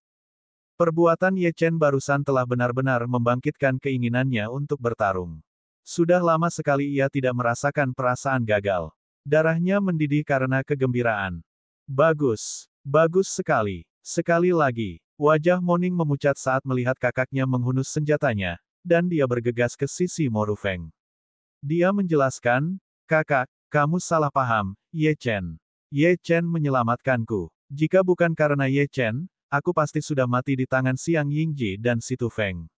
Perbuatan Ye Chen barusan telah benar-benar membangkitkan keinginannya untuk bertarung. Sudah lama sekali ia tidak merasakan perasaan gagal. Darahnya mendidih karena kegembiraan. Bagus. Bagus sekali. Sekali lagi. Wajah Moning memucat saat melihat kakaknya menghunus senjatanya, dan dia bergegas ke sisi Mo Rufeng. Dia menjelaskan, "Kakak, kamu salah paham, Ye Chen. Ye Chen menyelamatkanku. Jika bukan karena Ye Chen, aku pasti sudah mati di tangan Xiang Yingji dan Si Tu Feng.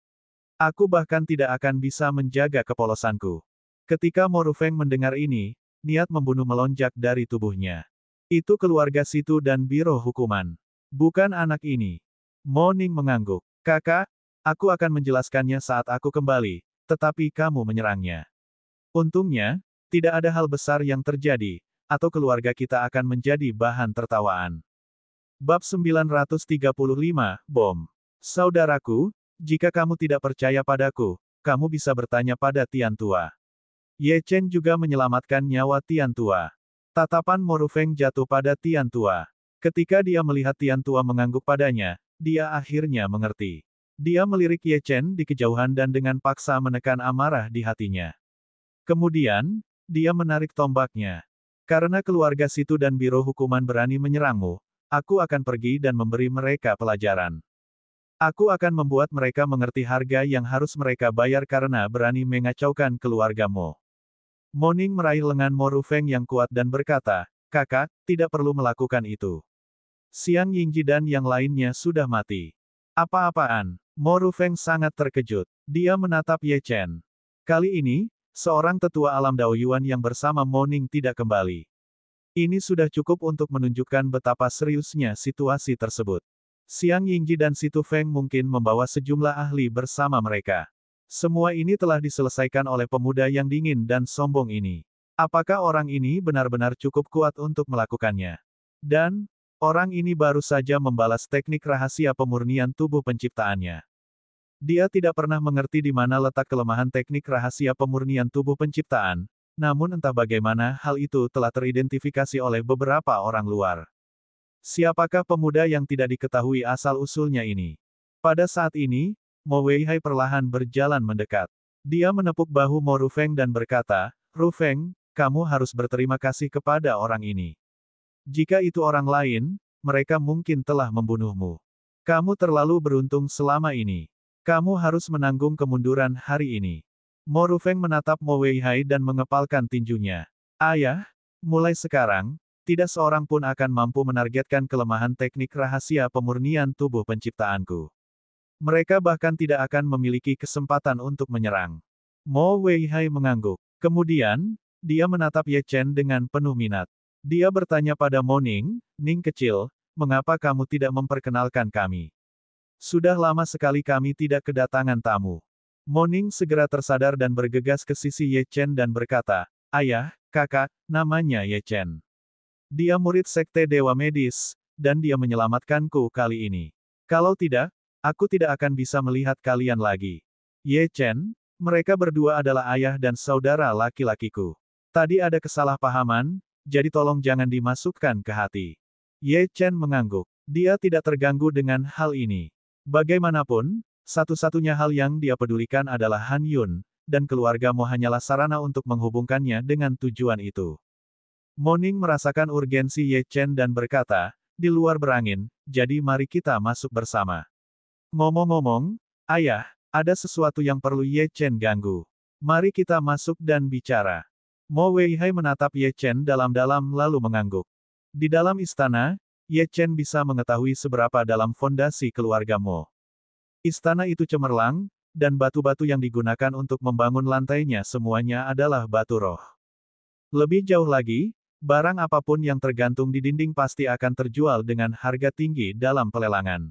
Aku bahkan tidak akan bisa menjaga kepolosanku." Ketika Mo Rufeng mendengar ini, niat membunuh melonjak dari tubuhnya. Itu keluarga Situ dan Biro Hukuman. Bukan anak ini. Mo Ning mengangguk. "Kakak, aku akan menjelaskannya saat aku kembali, tetapi kamu menyerangnya. Untungnya, tidak ada hal besar yang terjadi, atau keluarga kita akan menjadi bahan tertawaan." Bab 935, Bom. Saudaraku, jika kamu tidak percaya padaku, kamu bisa bertanya pada Tian Tua. Ye Chen juga menyelamatkan nyawa Tian Tua. Tatapan Mo Rufeng jatuh pada Tian Tua. Ketika dia melihat Tian Tua mengangguk padanya, dia akhirnya mengerti. Dia melirik Ye Chen di kejauhan dan dengan paksa menekan amarah di hatinya. Kemudian, dia menarik tombaknya. "Karena keluarga Situ dan Biro Hukuman berani menyerangmu, aku akan pergi dan memberi mereka pelajaran. Aku akan membuat mereka mengerti harga yang harus mereka bayar karena berani mengacaukan keluargamu." Moning meraih lengan Mo Rufeng yang kuat dan berkata, "Kakak, tidak perlu melakukan itu. Xiang Yingji dan yang lainnya sudah mati." "Apa-apaan?" Mo Rufeng sangat terkejut. Dia menatap Ye Chen. Kali ini, seorang tetua alam Dao Yuan yang bersama Moning tidak kembali. Ini sudah cukup untuk menunjukkan betapa seriusnya situasi tersebut. Xiang Yingji dan Si Tu Feng mungkin membawa sejumlah ahli bersama mereka. Semua ini telah diselesaikan oleh pemuda yang dingin dan sombong ini. Apakah orang ini benar-benar cukup kuat untuk melakukannya? Dan, orang ini baru saja membalas teknik rahasia pemurnian tubuh penciptaannya. Dia tidak pernah mengerti di mana letak kelemahan teknik rahasia pemurnian tubuh penciptaan, namun entah bagaimana hal itu telah teridentifikasi oleh beberapa orang luar. Siapakah pemuda yang tidak diketahui asal-usulnya ini? Pada saat ini, Mo Weihai perlahan berjalan mendekat. Dia menepuk bahu Mo Rufeng dan berkata, "Rufeng, kamu harus berterima kasih kepada orang ini. Jika itu orang lain, mereka mungkin telah membunuhmu. Kamu terlalu beruntung selama ini. Kamu harus menanggung kemunduran hari ini." Mo Rufeng menatap Mo Weihai dan mengepalkan tinjunya. "Ayah, mulai sekarang, tidak seorang pun akan mampu menargetkan kelemahan teknik rahasia pemurnian tubuh penciptaanku. Mereka bahkan tidak akan memiliki kesempatan untuk menyerang." Mo Weihai mengangguk. Kemudian, dia menatap Ye Chen dengan penuh minat. Dia bertanya pada Mo Ning, "Ning kecil, mengapa kamu tidak memperkenalkan kami? Sudah lama sekali kami tidak kedatangan tamu." Mo Ning segera tersadar dan bergegas ke sisi Ye Chen dan berkata, "Ayah, kakak, namanya Ye Chen. Dia murid Sekte Dewa Medis, dan dia menyelamatkanku kali ini. Kalau tidak, aku tidak akan bisa melihat kalian lagi. Ye Chen, mereka berdua adalah ayah dan saudara laki-lakiku. Tadi ada kesalahpahaman, jadi tolong jangan dimasukkan ke hati." Ye Chen mengangguk. Dia tidak terganggu dengan hal ini. Bagaimanapun, satu-satunya hal yang dia pedulikan adalah Han Yun, dan keluarga Mo hanyalah sarana untuk menghubungkannya dengan tujuan itu. Moning merasakan urgensi Ye Chen dan berkata, "Di luar berangin, jadi mari kita masuk bersama." "Ngomong-ngomong, ayah, ada sesuatu yang perlu Ye Chen ganggu. Mari kita masuk dan bicara." Mo Weihai menatap Ye Chen dalam-dalam lalu mengangguk. Di dalam istana, Ye Chen bisa mengetahui seberapa dalam fondasi keluarga Mo. Istana itu cemerlang, dan batu-batu yang digunakan untuk membangun lantainya semuanya adalah batu roh. Lebih jauh lagi, barang apapun yang tergantung di dinding pasti akan terjual dengan harga tinggi dalam pelelangan.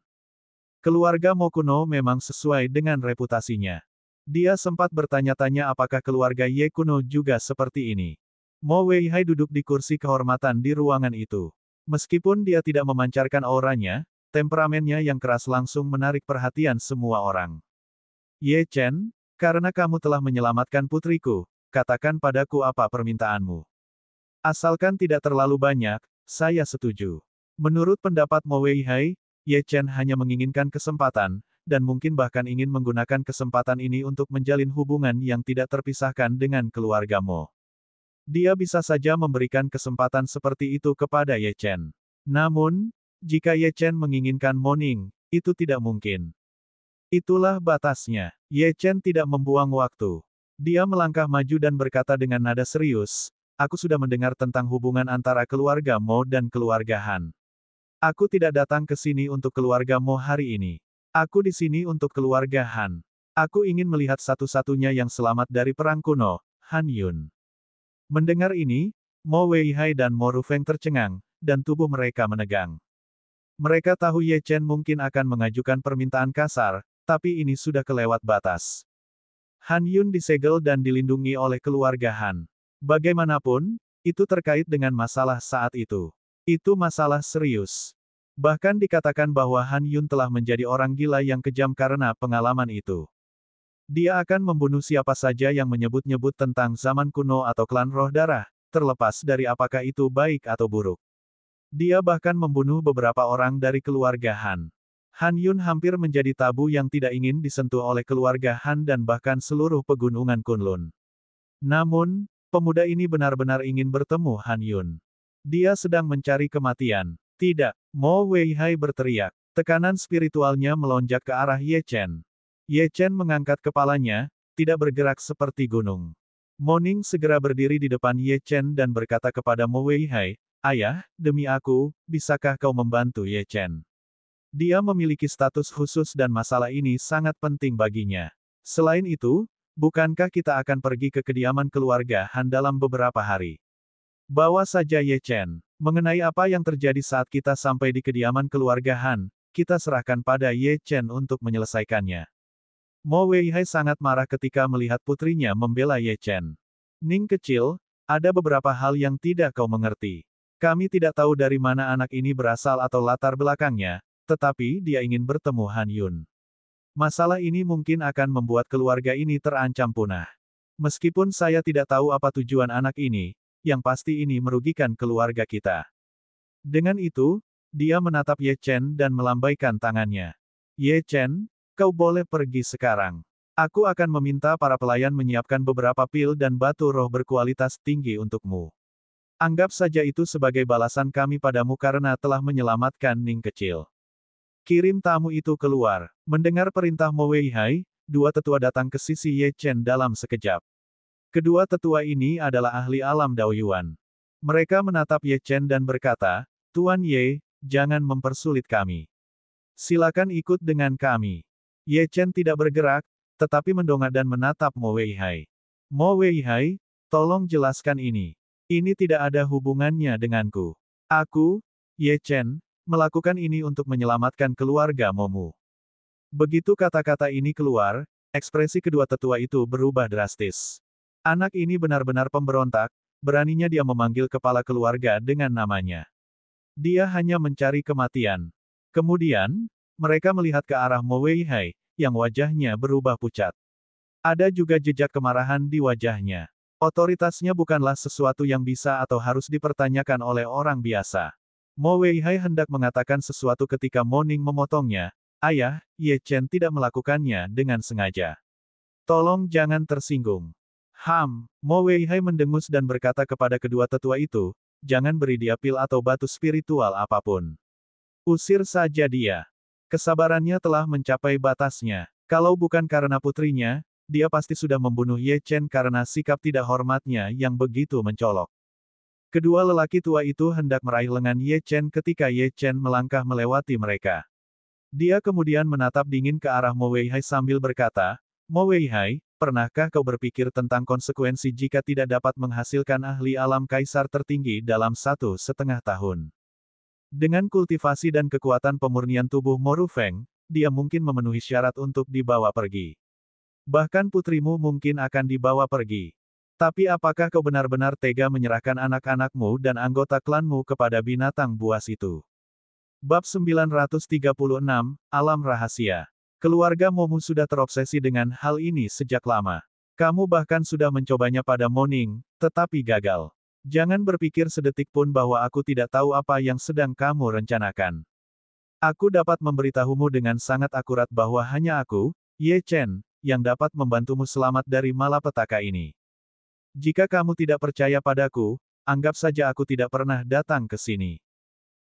Keluarga Mo kuno memang sesuai dengan reputasinya. Dia sempat bertanya-tanya apakah keluarga Ye kuno juga seperti ini. Mo Weihai duduk di kursi kehormatan di ruangan itu. Meskipun dia tidak memancarkan auranya, temperamennya yang keras langsung menarik perhatian semua orang. "Ye Chen, karena kamu telah menyelamatkan putriku, katakan padaku apa permintaanmu. Asalkan tidak terlalu banyak, saya setuju." Menurut pendapat Mo Weihai, Ye Chen hanya menginginkan kesempatan, dan mungkin bahkan ingin menggunakan kesempatan ini untuk menjalin hubungan yang tidak terpisahkan dengan keluarga Mo. Dia bisa saja memberikan kesempatan seperti itu kepada Ye Chen. Namun, jika Ye Chen menginginkan Mo Ning, Itu tidak mungkin. Itulah batasnya. Ye Chen tidak membuang waktu. Dia melangkah maju dan berkata dengan nada serius, aku sudah mendengar tentang hubungan antara keluarga Mo dan keluarga Han. Aku tidak datang ke sini untuk keluarga Mo hari ini. Aku di sini untuk keluarga Han. Aku ingin melihat satu-satunya yang selamat dari perang kuno, Han Yun. Mendengar ini, Mo Weihai dan Mo Rufeng tercengang, dan tubuh mereka menegang. Mereka tahu Ye Chen mungkin akan mengajukan permintaan kasar, tapi ini sudah kelewat batas. Han Yun disegel dan dilindungi oleh keluarga Han. Bagaimanapun, itu terkait dengan masalah saat itu. Itu masalah serius. Bahkan dikatakan bahwa Han Yun telah menjadi orang gila yang kejam karena pengalaman itu. Dia akan membunuh siapa saja yang menyebut-nyebut tentang zaman kuno atau klan roh darah, terlepas dari apakah itu baik atau buruk. Dia bahkan membunuh beberapa orang dari keluarga Han. Han Yun hampir menjadi tabu yang tidak ingin disentuh oleh keluarga Han dan bahkan seluruh pegunungan Kunlun. Namun, pemuda ini benar-benar ingin bertemu Han Yun. Dia sedang mencari kematian. Tidak, Mo Weihai berteriak. Tekanan spiritualnya melonjak ke arah Ye Chen. Ye Chen mengangkat kepalanya, tidak bergerak seperti gunung. Mo Ning segera berdiri di depan Ye Chen dan berkata kepada Mo Weihai, Ayah, demi aku, bisakah kau membantu Ye Chen? Dia memiliki status khusus dan masalah ini sangat penting baginya. Selain itu, bukankah kita akan pergi ke kediaman keluarga Han dalam beberapa hari? Bawa saja Ye Chen. Mengenai apa yang terjadi saat kita sampai di kediaman keluarga Han, kita serahkan pada Ye Chen untuk menyelesaikannya. Mo Weihai sangat marah ketika melihat putrinya membela Ye Chen. Ning kecil, ada beberapa hal yang tidak kau mengerti. Kami tidak tahu dari mana anak ini berasal atau latar belakangnya, tetapi dia ingin bertemu Han Yun. Masalah ini mungkin akan membuat keluarga ini terancam punah. Meskipun saya tidak tahu apa tujuan anak ini, yang pasti ini merugikan keluarga kita. Dengan itu, dia menatap Ye Chen dan melambaikan tangannya. Ye Chen, kau boleh pergi sekarang. Aku akan meminta para pelayan menyiapkan beberapa pil dan batu roh berkualitas tinggi untukmu. Anggap saja itu sebagai balasan kami padamu karena telah menyelamatkan Ning kecil. Kirim tamu itu keluar. Mendengar perintah Mo Weihai, dua tetua datang ke sisi Ye Chen dalam sekejap. Kedua tetua ini adalah ahli alam Daoyuan. Mereka menatap Ye Chen dan berkata, Tuan Ye, jangan mempersulit kami. Silakan ikut dengan kami. Ye Chen tidak bergerak, tetapi mendongak dan menatap Mo Weihai. Mo Weihai, tolong jelaskan ini. Ini tidak ada hubungannya denganku. Aku, Ye Chen, melakukan ini untuk menyelamatkan keluarga Momu. Begitu kata-kata ini keluar, ekspresi kedua tetua itu berubah drastis. Anak ini benar-benar pemberontak, beraninya dia memanggil kepala keluarga dengan namanya. Dia hanya mencari kematian. Kemudian, mereka melihat ke arah Mo Weihai, yang wajahnya berubah pucat. Ada juga jejak kemarahan di wajahnya. Otoritasnya bukanlah sesuatu yang bisa atau harus dipertanyakan oleh orang biasa. Mo Weihai hendak mengatakan sesuatu ketika Mo Ning memotongnya. Ayah, Ye Chen tidak melakukannya dengan sengaja. Tolong jangan tersinggung. Mo Weihai mendengus dan berkata kepada kedua tetua itu, jangan beri dia pil atau batu spiritual apapun. Usir saja dia. Kesabarannya telah mencapai batasnya. Kalau bukan karena putrinya, dia pasti sudah membunuh Ye Chen karena sikap tidak hormatnya yang begitu mencolok. Kedua lelaki tua itu hendak meraih lengan Ye Chen ketika Ye Chen melangkah melewati mereka. Dia kemudian menatap dingin ke arah Mo Weihai sambil berkata, Mo Weihai, pernahkah kau berpikir tentang konsekuensi jika tidak dapat menghasilkan ahli alam kaisar tertinggi dalam 1,5 tahun? Dengan kultivasi dan kekuatan pemurnian tubuh Mo Rufeng, dia mungkin memenuhi syarat untuk dibawa pergi. Bahkan putrimu mungkin akan dibawa pergi. Tapi apakah kau benar-benar tega menyerahkan anak-anakmu dan anggota klanmu kepada binatang buas itu? Bab 936, Alam Rahasia. Keluarga Momu sudah terobsesi dengan hal ini sejak lama. Kamu bahkan sudah mencobanya pada Mo Ning, tetapi gagal. Jangan berpikir sedetik pun bahwa aku tidak tahu apa yang sedang kamu rencanakan. Aku dapat memberitahumu dengan sangat akurat bahwa hanya aku, Ye Chen, yang dapat membantumu selamat dari malapetaka ini. Jika kamu tidak percaya padaku, anggap saja aku tidak pernah datang ke sini.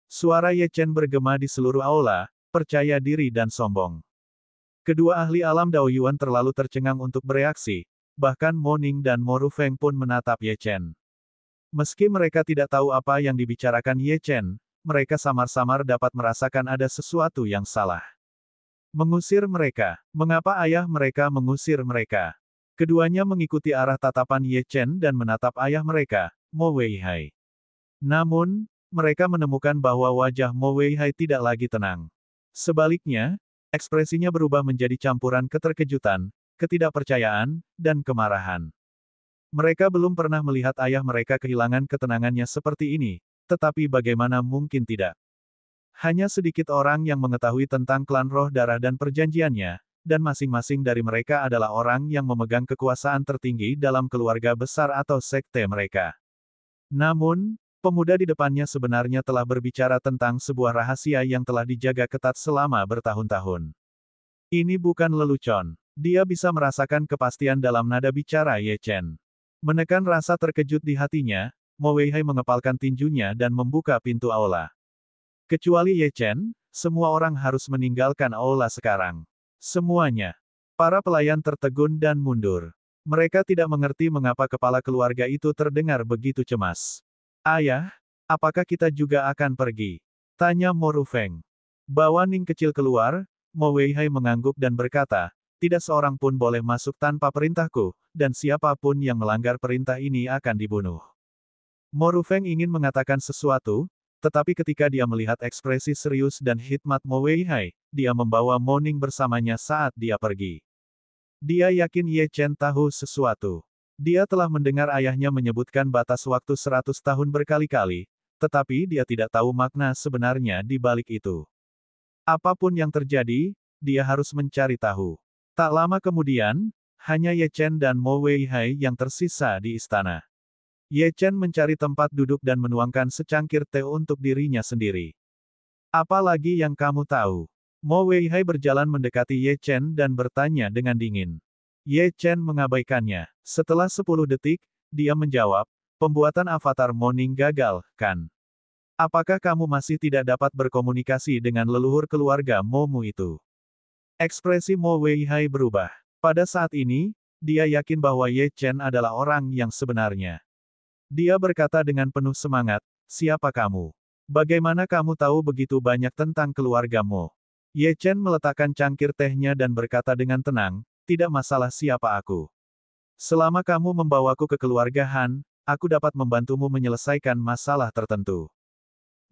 Suara Ye Chen bergema di seluruh aula, percaya diri dan sombong. Kedua ahli alam Dao Yuan terlalu tercengang untuk bereaksi, bahkan Mo Ning dan Mo Rufeng pun menatap Ye Chen. Meski mereka tidak tahu apa yang dibicarakan Ye Chen, mereka samar-samar dapat merasakan ada sesuatu yang salah. Mengusir mereka. Mengapa ayah mereka mengusir mereka? Keduanya mengikuti arah tatapan Ye Chen dan menatap ayah mereka, Mo Weihai. Namun, mereka menemukan bahwa wajah Mo Weihai tidak lagi tenang. Sebaliknya, ekspresinya berubah menjadi campuran keterkejutan, ketidakpercayaan, dan kemarahan. Mereka belum pernah melihat ayah mereka kehilangan ketenangannya seperti ini, tetapi bagaimana mungkin tidak? Hanya sedikit orang yang mengetahui tentang klan roh darah dan perjanjiannya, dan masing-masing dari mereka adalah orang yang memegang kekuasaan tertinggi dalam keluarga besar atau sekte mereka. Namun, pemuda di depannya sebenarnya telah berbicara tentang sebuah rahasia yang telah dijaga ketat selama bertahun-tahun. Ini bukan lelucon. Dia bisa merasakan kepastian dalam nada bicara Ye Chen. Menekan rasa terkejut di hatinya, Mo Weihai mengepalkan tinjunya dan membuka pintu aula. Kecuali Ye Chen, semua orang harus meninggalkan aula sekarang. Semuanya. Para pelayan tertegun dan mundur. Mereka tidak mengerti mengapa kepala keluarga itu terdengar begitu cemas. Ayah, apakah kita juga akan pergi? Tanya Mo Rufeng. Bawa Ning kecil keluar, Mo Weihai mengangguk dan berkata, tidak seorang pun boleh masuk tanpa perintahku, dan siapapun yang melanggar perintah ini akan dibunuh. Mo Rufeng ingin mengatakan sesuatu, tetapi ketika dia melihat ekspresi serius dan hikmat Mo Weihai, dia membawa Mo Ning bersamanya saat dia pergi. Dia yakin Ye Chen tahu sesuatu. Dia telah mendengar ayahnya menyebutkan batas waktu 100 tahun berkali-kali, tetapi dia tidak tahu makna sebenarnya di balik itu. Apapun yang terjadi, dia harus mencari tahu. Tak lama kemudian, hanya Ye Chen dan Mo Weihai yang tersisa di istana. Ye Chen mencari tempat duduk dan menuangkan secangkir teh untuk dirinya sendiri. Apa lagi yang kamu tahu? Mo Weihai berjalan mendekati Ye Chen dan bertanya dengan dingin. Ye Chen mengabaikannya. Setelah 10 detik, dia menjawab, pembuatan avatar Mo Ning gagal, kan? Apakah kamu masih tidak dapat berkomunikasi dengan leluhur keluarga Mo-mu itu? Ekspresi Mo Weihai berubah. Pada saat ini, dia yakin bahwa Ye Chen adalah orang yang sebenarnya. Dia berkata dengan penuh semangat, siapa kamu? Bagaimana kamu tahu begitu banyak tentang keluarga Mo? Ye Chen meletakkan cangkir tehnya dan berkata dengan tenang, tidak masalah siapa aku. Selama kamu membawaku ke keluarga Han, aku dapat membantumu menyelesaikan masalah tertentu.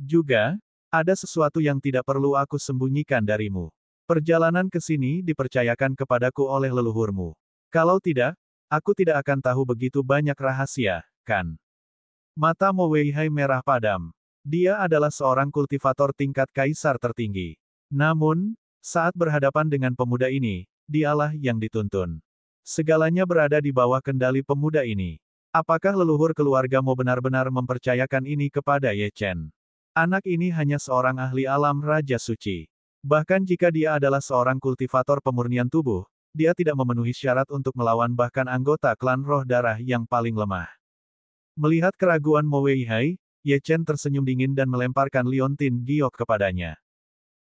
Juga, ada sesuatu yang tidak perlu aku sembunyikan darimu. Perjalanan ke sini dipercayakan kepadaku oleh leluhurmu. Kalau tidak, aku tidak akan tahu begitu banyak rahasia, kan? Mata Mo Weihai merah padam. Dia adalah seorang kultivator tingkat kaisar tertinggi. Namun, saat berhadapan dengan pemuda ini, dialah yang dituntun. Segalanya berada di bawah kendali pemuda ini. Apakah leluhur keluarga Mo benar-benar mempercayakan ini kepada Ye Chen? Anak ini hanya seorang ahli alam Raja Suci. Bahkan jika dia adalah seorang kultivator pemurnian tubuh, dia tidak memenuhi syarat untuk melawan bahkan anggota klan roh darah yang paling lemah. Melihat keraguan Mo Weihai, Ye Chen tersenyum dingin dan melemparkan liontin giok kepadanya.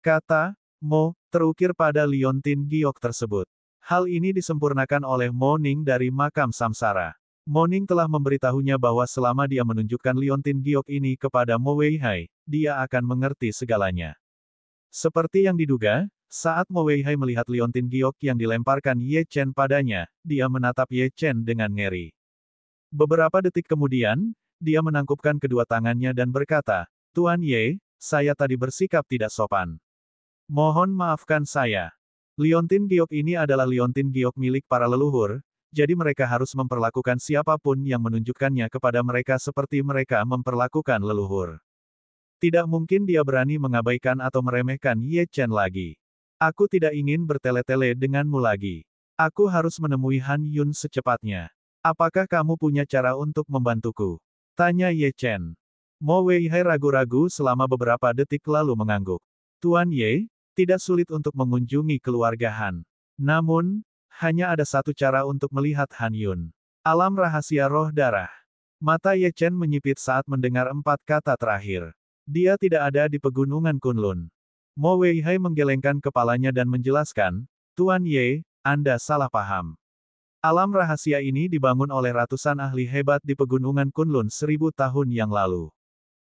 Kata, Mo, terukir pada liontin giok tersebut. Hal ini disempurnakan oleh Mo Ning dari makam samsara. Mo Ning telah memberitahunya bahwa selama dia menunjukkan liontin giok ini kepada Mo Weihai, dia akan mengerti segalanya. Seperti yang diduga, saat Mo Weihai melihat liontin giok yang dilemparkan Ye Chen padanya, dia menatap Ye Chen dengan ngeri. Beberapa detik kemudian, dia menangkupkan kedua tangannya dan berkata, Tuan Ye, saya tadi bersikap tidak sopan. Mohon maafkan saya. Liontin giok ini adalah liontin giok milik para leluhur, jadi mereka harus memperlakukan siapapun yang menunjukkannya kepada mereka seperti mereka memperlakukan leluhur. Tidak mungkin dia berani mengabaikan atau meremehkan Ye Chen lagi. Aku tidak ingin bertele-tele denganmu lagi. Aku harus menemui Han Yun secepatnya. Apakah kamu punya cara untuk membantuku? Tanya Ye Chen. Mo Weihai ragu-ragu selama beberapa detik lalu mengangguk. Tuan Ye, tidak sulit untuk mengunjungi keluarga Han. Namun, hanya ada satu cara untuk melihat Han Yun. Alam rahasia roh darah. Mata Ye Chen menyipit saat mendengar 4 kata terakhir. Dia tidak ada di pegunungan Kunlun. Mo Weihai menggelengkan kepalanya dan menjelaskan, Tuan Ye, Anda salah paham. Alam rahasia ini dibangun oleh ratusan ahli hebat di pegunungan Kunlun 1000 tahun yang lalu.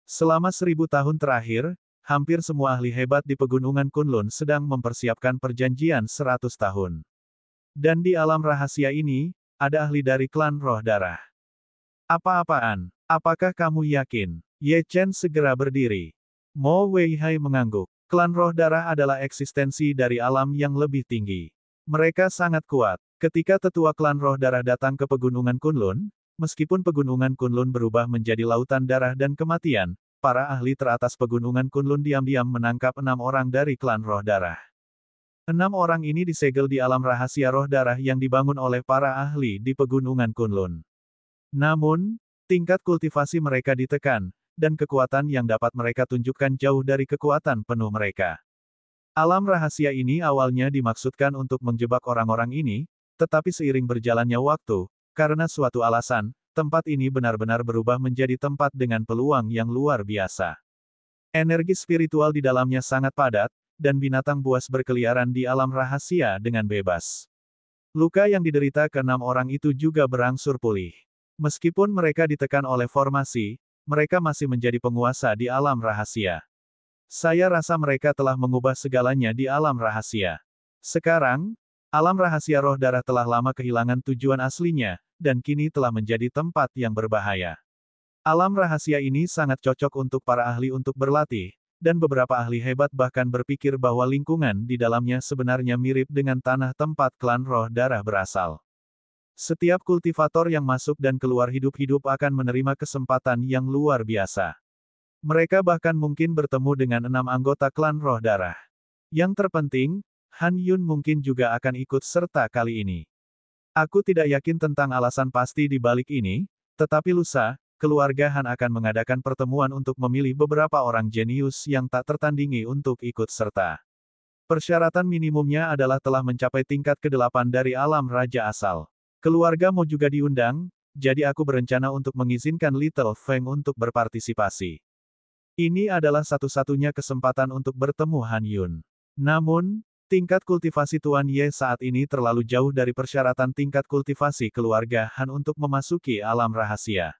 Selama 1000 tahun terakhir, hampir semua ahli hebat di pegunungan Kunlun sedang mempersiapkan perjanjian 100 tahun. Dan di alam rahasia ini, ada ahli dari klan roh darah. Apa-apaan? Apakah kamu yakin? Ye Chen segera berdiri. Mo Weihai mengangguk. Klan roh darah adalah eksistensi dari alam yang lebih tinggi. Mereka sangat kuat. Ketika tetua klan roh darah datang ke pegunungan Kunlun, meskipun pegunungan Kunlun berubah menjadi lautan darah dan kematian, para ahli teratas pegunungan Kunlun diam-diam menangkap 6 orang dari klan roh darah. 6 orang ini disegel di alam rahasia roh darah yang dibangun oleh para ahli di pegunungan Kunlun. Namun, tingkat kultivasi mereka ditekan, dan kekuatan yang dapat mereka tunjukkan jauh dari kekuatan penuh mereka. Alam rahasia ini awalnya dimaksudkan untuk menjebak orang-orang ini, tetapi seiring berjalannya waktu, karena suatu alasan, tempat ini benar-benar berubah menjadi tempat dengan peluang yang luar biasa. Energi spiritual di dalamnya sangat padat, dan binatang buas berkeliaran di alam rahasia dengan bebas. Luka yang diderita ke-6 orang itu juga berangsur pulih. Meskipun mereka ditekan oleh formasi, mereka masih menjadi penguasa di alam rahasia. Saya rasa mereka telah mengubah segalanya di alam rahasia. Sekarang, alam rahasia roh darah telah lama kehilangan tujuan aslinya, dan kini telah menjadi tempat yang berbahaya. Alam rahasia ini sangat cocok untuk para ahli untuk berlatih, dan beberapa ahli hebat bahkan berpikir bahwa lingkungan di dalamnya sebenarnya mirip dengan tanah tempat klan roh darah berasal. Setiap kultivator yang masuk dan keluar hidup-hidup akan menerima kesempatan yang luar biasa. Mereka bahkan mungkin bertemu dengan 6 anggota klan roh darah. Yang terpenting, Han Yun mungkin juga akan ikut serta kali ini. Aku tidak yakin tentang alasan pasti di balik ini, tetapi lusa, keluarga Han akan mengadakan pertemuan untuk memilih beberapa orang jenius yang tak tertandingi untuk ikut serta. Persyaratan minimumnya adalah telah mencapai tingkat ke-8 dari alam raja asal. Keluarga Mo juga diundang, jadi aku berencana untuk mengizinkan Little Feng untuk berpartisipasi. Ini adalah satu-satunya kesempatan untuk bertemu Han Yun. Namun, tingkat kultivasi Tuan Ye saat ini terlalu jauh dari persyaratan tingkat kultivasi keluarga Han untuk memasuki alam rahasia.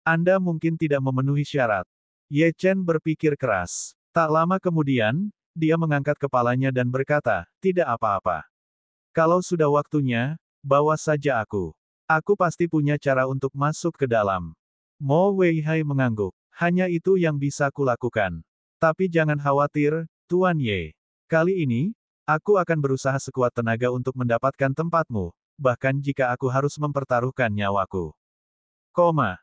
Anda mungkin tidak memenuhi syarat. Ye Chen berpikir keras. Tak lama kemudian, dia mengangkat kepalanya dan berkata, tidak apa-apa. Kalau sudah waktunya, bawa saja aku. Aku pasti punya cara untuk masuk ke dalam. Mo Weihai mengangguk. Hanya itu yang bisa kulakukan. Tapi jangan khawatir, Tuan Ye. Kali ini, aku akan berusaha sekuat tenaga untuk mendapatkan tempatmu, bahkan jika aku harus mempertaruhkan nyawaku.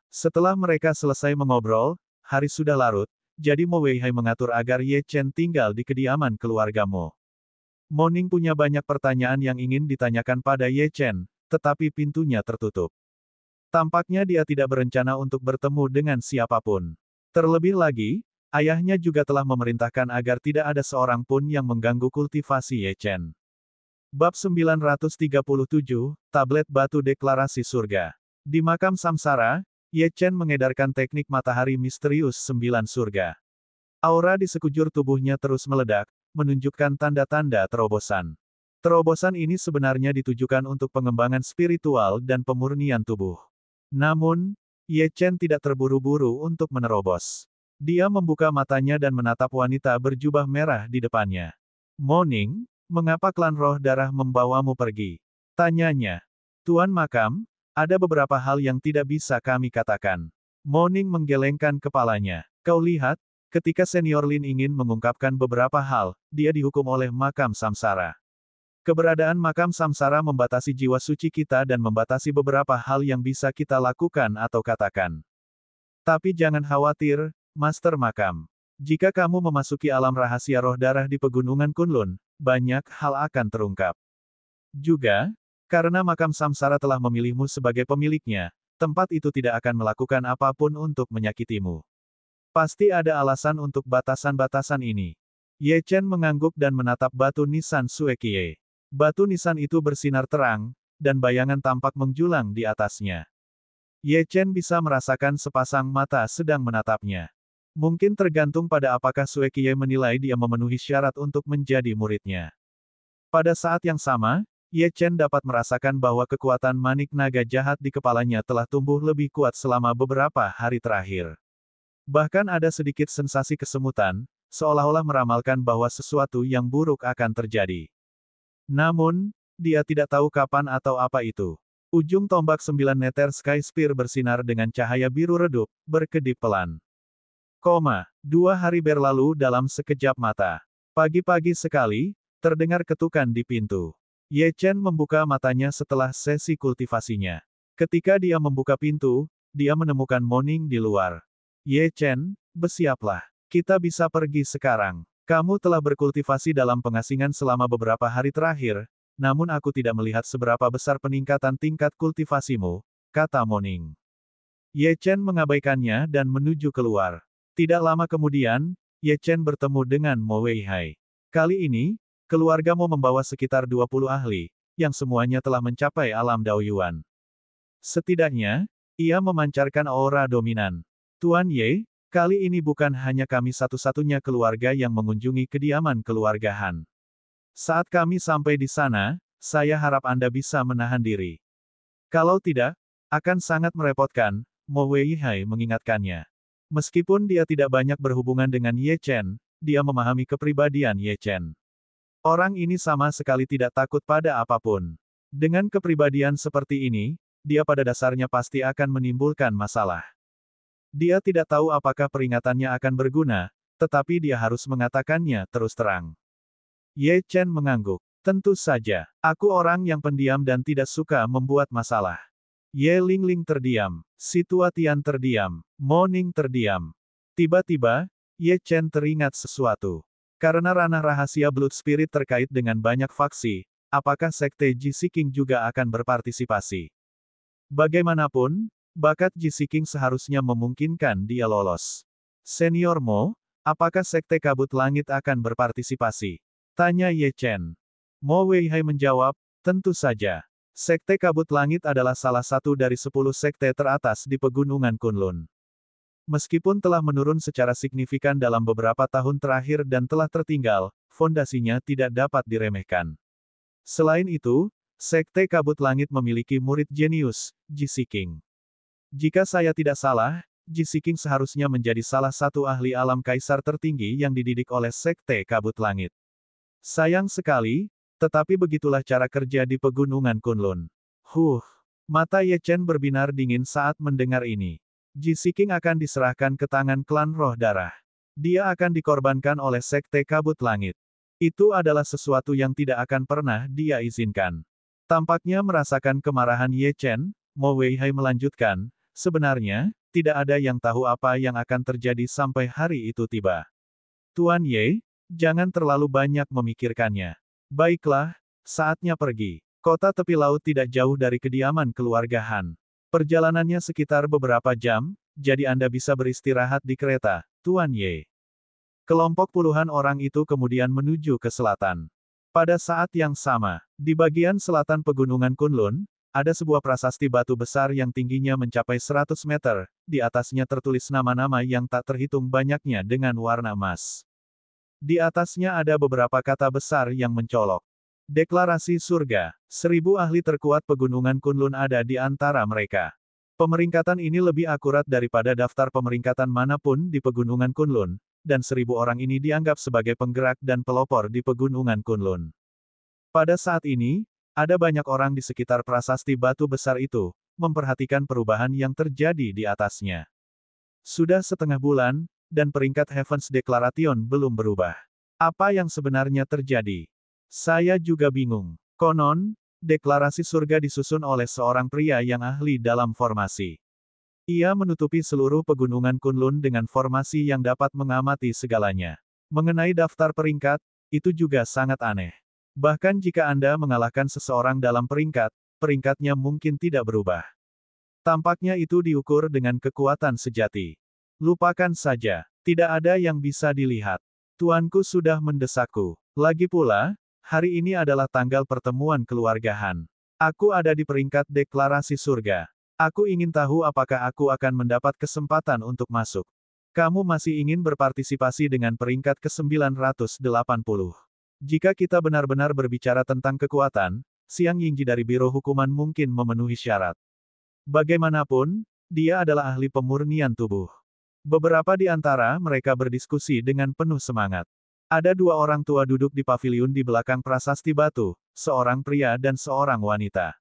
Setelah mereka selesai mengobrol, hari sudah larut, jadi Mo Weihai mengatur agar Ye Chen tinggal di kediaman keluarga Mo. Mo Ning punya banyak pertanyaan yang ingin ditanyakan pada Ye Chen, tetapi pintunya tertutup. Tampaknya dia tidak berencana untuk bertemu dengan siapapun. Terlebih lagi, ayahnya juga telah memerintahkan agar tidak ada seorang pun yang mengganggu kultivasi Ye Chen. Bab 937, Tablet Batu Deklarasi Surga. Di makam Samsara, Ye Chen mengedarkan teknik matahari misterius 9 surga. Aura di sekujur tubuhnya terus meledak, menunjukkan tanda-tanda terobosan. Terobosan ini sebenarnya ditujukan untuk pengembangan spiritual dan pemurnian tubuh. Namun, Ye Chen tidak terburu-buru untuk menerobos. Dia membuka matanya dan menatap wanita berjubah merah di depannya. Mo Ning, mengapa klan roh darah membawamu pergi? Tanyanya. Tuan Makam, ada beberapa hal yang tidak bisa kami katakan. Mo Ning menggelengkan kepalanya. Kau lihat, ketika Senior Lin ingin mengungkapkan beberapa hal, dia dihukum oleh makam Samsara. Keberadaan makam Samsara membatasi jiwa suci kita dan membatasi beberapa hal yang bisa kita lakukan atau katakan. Tapi jangan khawatir, Master Makam. Jika kamu memasuki alam rahasia roh darah di pegunungan Kunlun, banyak hal akan terungkap. Juga, karena makam Samsara telah memilihmu sebagai pemiliknya, tempat itu tidak akan melakukan apapun untuk menyakitimu. Pasti ada alasan untuk batasan-batasan ini. Ye Chen mengangguk dan menatap batu nisan Suekie. Batu nisan itu bersinar terang, dan bayangan tampak menjulang di atasnya. Ye Chen bisa merasakan sepasang mata sedang menatapnya. Mungkin tergantung pada apakah Sue Qiye menilai dia memenuhi syarat untuk menjadi muridnya. Pada saat yang sama, Ye Chen dapat merasakan bahwa kekuatan manik naga jahat di kepalanya telah tumbuh lebih kuat selama beberapa hari terakhir. Bahkan ada sedikit sensasi kesemutan, seolah-olah meramalkan bahwa sesuatu yang buruk akan terjadi. Namun, dia tidak tahu kapan atau apa itu. Ujung tombak 9 meter Sky Spear bersinar dengan cahaya biru redup, berkedip pelan. 2 hari berlalu dalam sekejap mata. Pagi-pagi sekali, terdengar ketukan di pintu. Ye Chen membuka matanya setelah sesi kultivasinya. Ketika dia membuka pintu, dia menemukan Moning di luar. Ye Chen, bersiaplah. Kita bisa pergi sekarang. Kamu telah berkultivasi dalam pengasingan selama beberapa hari terakhir, namun aku tidak melihat seberapa besar peningkatan tingkat kultivasimu, kata Moning. Ye Chen mengabaikannya dan menuju keluar. Tidak lama kemudian, Ye Chen bertemu dengan Mo Weihai. Kali ini, keluargamu membawa sekitar 20 ahli, yang semuanya telah mencapai alam Daoyuan. Setidaknya, ia memancarkan aura dominan. Tuan Ye, kali ini bukan hanya kami satu-satunya keluarga yang mengunjungi kediaman keluarga Han. Saat kami sampai di sana, saya harap Anda bisa menahan diri. Kalau tidak, akan sangat merepotkan, Mo Weihai mengingatkannya. Meskipun dia tidak banyak berhubungan dengan Ye Chen, dia memahami kepribadian Ye Chen. Orang ini sama sekali tidak takut pada apapun. Dengan kepribadian seperti ini, dia pada dasarnya pasti akan menimbulkan masalah. Dia tidak tahu apakah peringatannya akan berguna, tetapi dia harus mengatakannya terus terang. Ye Chen mengangguk. Tentu saja, aku orang yang pendiam dan tidak suka membuat masalah. Ye Lingling terdiam. Si Tua Tian terdiam. Moning terdiam. Tiba-tiba, Ye Chen teringat sesuatu. Karena ranah rahasia Blood Spirit terkait dengan banyak faksi, apakah Sekte Ji Seeking juga akan berpartisipasi? Bagaimanapun, bakat Ji Seeking seharusnya memungkinkan dia lolos. Senior Mo, apakah Sekte Kabut Langit akan berpartisipasi? Tanya Ye Chen. Mo Weihai menjawab, tentu saja. Sekte Kabut Langit adalah salah satu dari 10 sekte teratas di Pegunungan Kunlun. Meskipun telah menurun secara signifikan dalam beberapa tahun terakhir dan telah tertinggal, fondasinya tidak dapat diremehkan. Selain itu, Sekte Kabut Langit memiliki murid jenius, Ji Seeking. Jika saya tidak salah, Ji Seeking seharusnya menjadi salah satu ahli alam kaisar tertinggi yang dididik oleh Sekte Kabut Langit. Sayang sekali, tetapi begitulah cara kerja di Pegunungan Kunlun. Mata Ye Chen berbinar dingin saat mendengar ini. Ji Seeking akan diserahkan ke tangan klan Roh Darah. Dia akan dikorbankan oleh Sekte Kabut Langit. Itu adalah sesuatu yang tidak akan pernah dia izinkan. Tampaknya merasakan kemarahan Ye Chen, Mo Weihai melanjutkan, sebenarnya, tidak ada yang tahu apa yang akan terjadi sampai hari itu tiba. Tuan Ye, jangan terlalu banyak memikirkannya. Baiklah, saatnya pergi. Kota tepi laut tidak jauh dari kediaman keluarga Han. Perjalanannya sekitar beberapa jam, jadi Anda bisa beristirahat di kereta, Tuan Ye. Kelompok puluhan orang itu kemudian menuju ke selatan. Pada saat yang sama, di bagian selatan Pegunungan Kunlun, ada sebuah prasasti batu besar yang tingginya mencapai 100 meter, di atasnya tertulis nama-nama yang tak terhitung banyaknya dengan warna emas. Di atasnya ada beberapa kata besar yang mencolok. Deklarasi surga. 1000 ahli terkuat Pegunungan Kunlun ada di antara mereka. Pemeringkatan ini lebih akurat daripada daftar pemeringkatan manapun di Pegunungan Kunlun, dan 1000 orang ini dianggap sebagai penggerak dan pelopor di Pegunungan Kunlun. Pada saat ini, ada banyak orang di sekitar prasasti batu besar itu, memperhatikan perubahan yang terjadi di atasnya. Sudah setengah bulan, dan peringkat Heaven's Declaration belum berubah. Apa yang sebenarnya terjadi? Saya juga bingung. Konon, deklarasi surga disusun oleh seorang pria yang ahli dalam formasi. Ia menutupi seluruh Pegunungan Kunlun dengan formasi yang dapat mengamati segalanya. Mengenai daftar peringkat, itu juga sangat aneh. Bahkan jika Anda mengalahkan seseorang dalam peringkat, peringkatnya mungkin tidak berubah. Tampaknya itu diukur dengan kekuatan sejati. Lupakan saja, tidak ada yang bisa dilihat. Tuanku sudah mendesakku. Lagi pula, hari ini adalah tanggal pertemuan keluarga Han. Aku ada di peringkat deklarasi surga. Aku ingin tahu apakah aku akan mendapat kesempatan untuk masuk. Kamu masih ingin berpartisipasi dengan peringkat ke-980. Jika kita benar-benar berbicara tentang kekuatan, Xiang Yingji dari Biro Hukuman mungkin memenuhi syarat. Bagaimanapun, dia adalah ahli pemurnian tubuh. Beberapa di antara mereka berdiskusi dengan penuh semangat. Ada dua orang tua duduk di paviliun di belakang prasasti batu, seorang pria dan seorang wanita.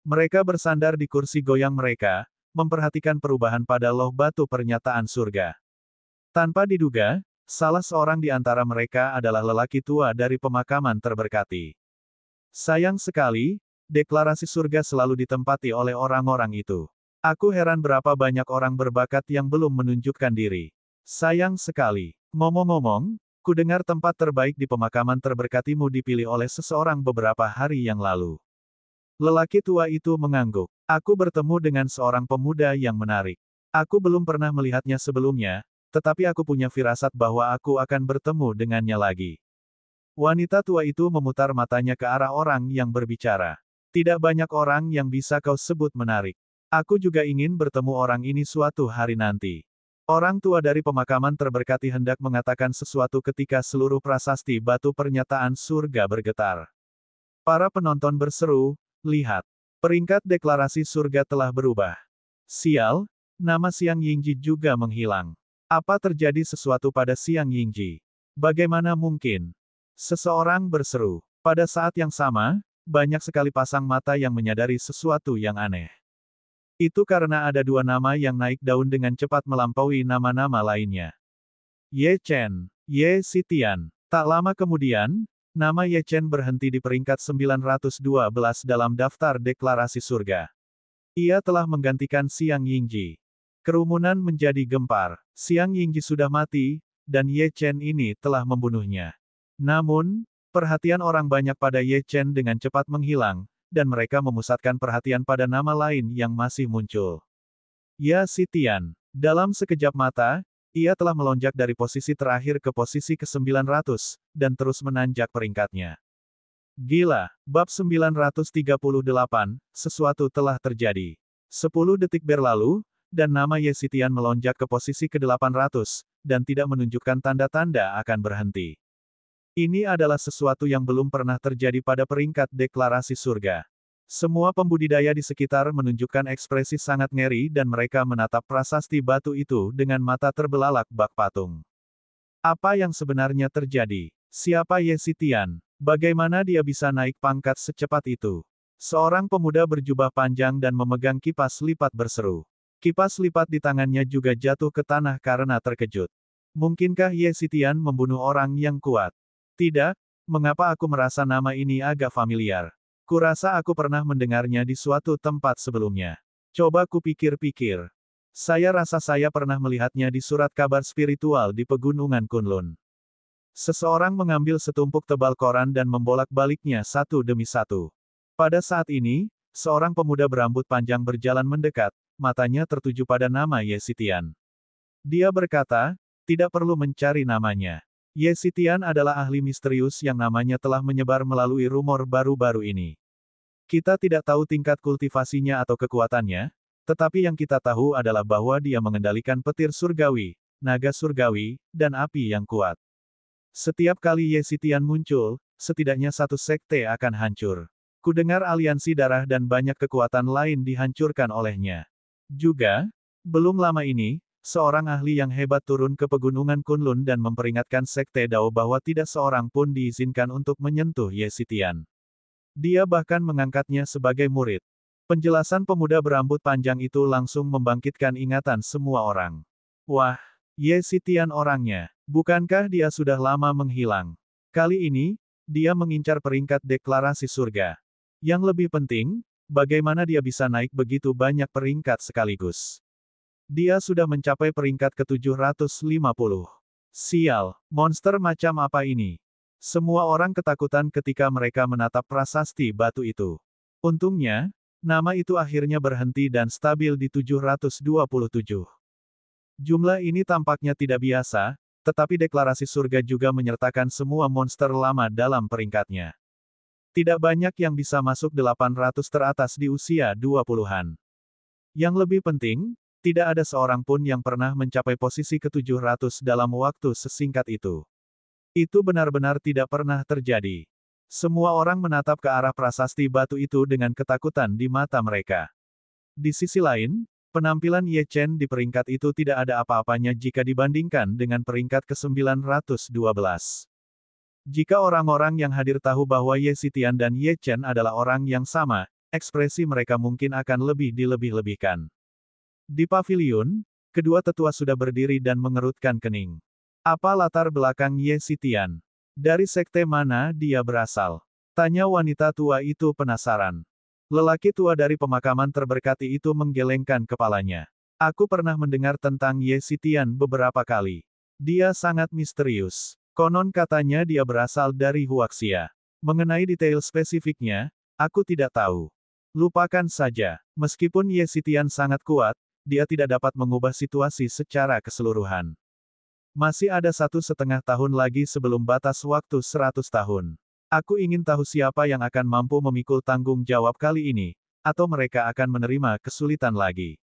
Mereka bersandar di kursi goyang mereka, memperhatikan perubahan pada loh batu pernyataan surga. Tanpa diduga, salah seorang di antara mereka adalah lelaki tua dari pemakaman terberkati. Sayang sekali, deklarasi surga selalu ditempati oleh orang-orang itu. Aku heran berapa banyak orang berbakat yang belum menunjukkan diri. Sayang sekali. Ngomong-ngomong, ku dengar tempat terbaik di pemakaman terberkatimu dipilih oleh seseorang beberapa hari yang lalu. Lelaki tua itu mengangguk. Aku bertemu dengan seorang pemuda yang menarik. Aku belum pernah melihatnya sebelumnya, tetapi aku punya firasat bahwa aku akan bertemu dengannya lagi. Wanita tua itu memutar matanya ke arah orang yang berbicara. Tidak banyak orang yang bisa kau sebut menarik. Aku juga ingin bertemu orang ini suatu hari nanti. Orang tua dari pemakaman terberkati hendak mengatakan sesuatu ketika seluruh prasasti batu pernyataan surga bergetar. Para penonton berseru, lihat. Peringkat deklarasi surga telah berubah. Sial, nama Xiang Yingji juga menghilang. Apa terjadi sesuatu pada Xiang Yingji? Bagaimana mungkin? Seseorang berseru. Pada saat yang sama, banyak sekali pasang mata yang menyadari sesuatu yang aneh. Itu karena ada dua nama yang naik daun dengan cepat melampaui nama-nama lainnya. Ye Chen, Ye Xitian. Tak lama kemudian, nama Ye Chen berhenti di peringkat 912 dalam daftar deklarasi surga. Ia telah menggantikan Xiang Yingji. Kerumunan menjadi gempar. Xiang Yingji sudah mati, dan Ye Chen ini telah membunuhnya. Namun, perhatian orang banyak pada Ye Chen dengan cepat menghilang, dan mereka memusatkan perhatian pada nama lain yang masih muncul. Ye Xitian. Dalam sekejap mata, ia telah melonjak dari posisi terakhir ke posisi ke-900, dan terus menanjak peringkatnya. Gila, bab 938, sesuatu telah terjadi. 10 detik berlalu, dan nama Ye Xitian melonjak ke posisi ke-800, dan tidak menunjukkan tanda-tanda akan berhenti. Ini adalah sesuatu yang belum pernah terjadi pada peringkat deklarasi surga. Semua pembudidaya di sekitar menunjukkan ekspresi sangat ngeri dan mereka menatap prasasti batu itu dengan mata terbelalak bak patung. Apa yang sebenarnya terjadi? Siapa Ye Xitian? Bagaimana dia bisa naik pangkat secepat itu? Seorang pemuda berjubah panjang dan memegang kipas lipat berseru. Kipas lipat di tangannya juga jatuh ke tanah karena terkejut. Mungkinkah Ye Xitian membunuh orang yang kuat? Tidak, mengapa aku merasa nama ini agak familiar? Kurasa aku pernah mendengarnya di suatu tempat sebelumnya. Coba kupikir-pikir. Saya rasa saya pernah melihatnya di surat kabar spiritual di pegunungan Kunlun. Seseorang mengambil setumpuk tebal koran dan membolak-baliknya satu demi satu. Pada saat ini, seorang pemuda berambut panjang berjalan mendekat, matanya tertuju pada nama Ye Xitian. Dia berkata, tidak perlu mencari namanya. Ye Xitian adalah ahli misterius yang namanya telah menyebar melalui rumor baru-baru ini. Kita tidak tahu tingkat kultivasinya atau kekuatannya, tetapi yang kita tahu adalah bahwa dia mengendalikan petir surgawi, naga surgawi, dan api yang kuat. Setiap kali Ye Xitian muncul, setidaknya satu sekte akan hancur. Kudengar aliansi darah dan banyak kekuatan lain dihancurkan olehnya. Juga, belum lama ini, seorang ahli yang hebat turun ke pegunungan Kunlun dan memperingatkan sekte Dao bahwa tidak seorang pun diizinkan untuk menyentuh Ye Xitian. Dia bahkan mengangkatnya sebagai murid. Penjelasan pemuda berambut panjang itu langsung membangkitkan ingatan semua orang. Wah, Ye Xitian orangnya. Bukankah dia sudah lama menghilang? Kali ini, dia mengincar peringkat deklarasi surga. Yang lebih penting, bagaimana dia bisa naik begitu banyak peringkat sekaligus? Dia sudah mencapai peringkat ke-750. Sial, monster macam apa ini? Semua orang ketakutan ketika mereka menatap prasasti batu itu. Untungnya, nama itu akhirnya berhenti dan stabil di 727. Jumlah ini tampaknya tidak biasa, tetapi deklarasi surga juga menyertakan semua monster lama dalam peringkatnya. Tidak banyak yang bisa masuk 800 teratas di usia 20-an. Yang lebih penting, Tidak ada seorang pun yang pernah mencapai posisi ke-700 dalam waktu sesingkat itu. Itu benar-benar tidak pernah terjadi. Semua orang menatap ke arah prasasti batu itu dengan ketakutan di mata mereka. Di sisi lain, penampilan Ye Chen di peringkat itu tidak ada apa-apanya jika dibandingkan dengan peringkat ke-912. Jika orang-orang yang hadir tahu bahwa Ye Xitian dan Ye Chen adalah orang yang sama, ekspresi mereka mungkin akan lebih dilebih-lebihkan. Di paviliun, kedua tetua sudah berdiri dan mengerutkan kening. Apa latar belakang Ye Xitian? Dari sekte mana dia berasal? Tanya wanita tua itu penasaran. Lelaki tua dari pemakaman terberkati itu menggelengkan kepalanya. Aku pernah mendengar tentang Ye Xitian beberapa kali. Dia sangat misterius. Konon katanya dia berasal dari Huaxia. Mengenai detail spesifiknya, aku tidak tahu. Lupakan saja. Meskipun Ye Xitian sangat kuat, dia tidak dapat mengubah situasi secara keseluruhan. Masih ada 1,5 tahun lagi sebelum batas waktu 100 tahun. Aku ingin tahu siapa yang akan mampu memikul tanggung jawab kali ini, atau mereka akan menerima kesulitan lagi.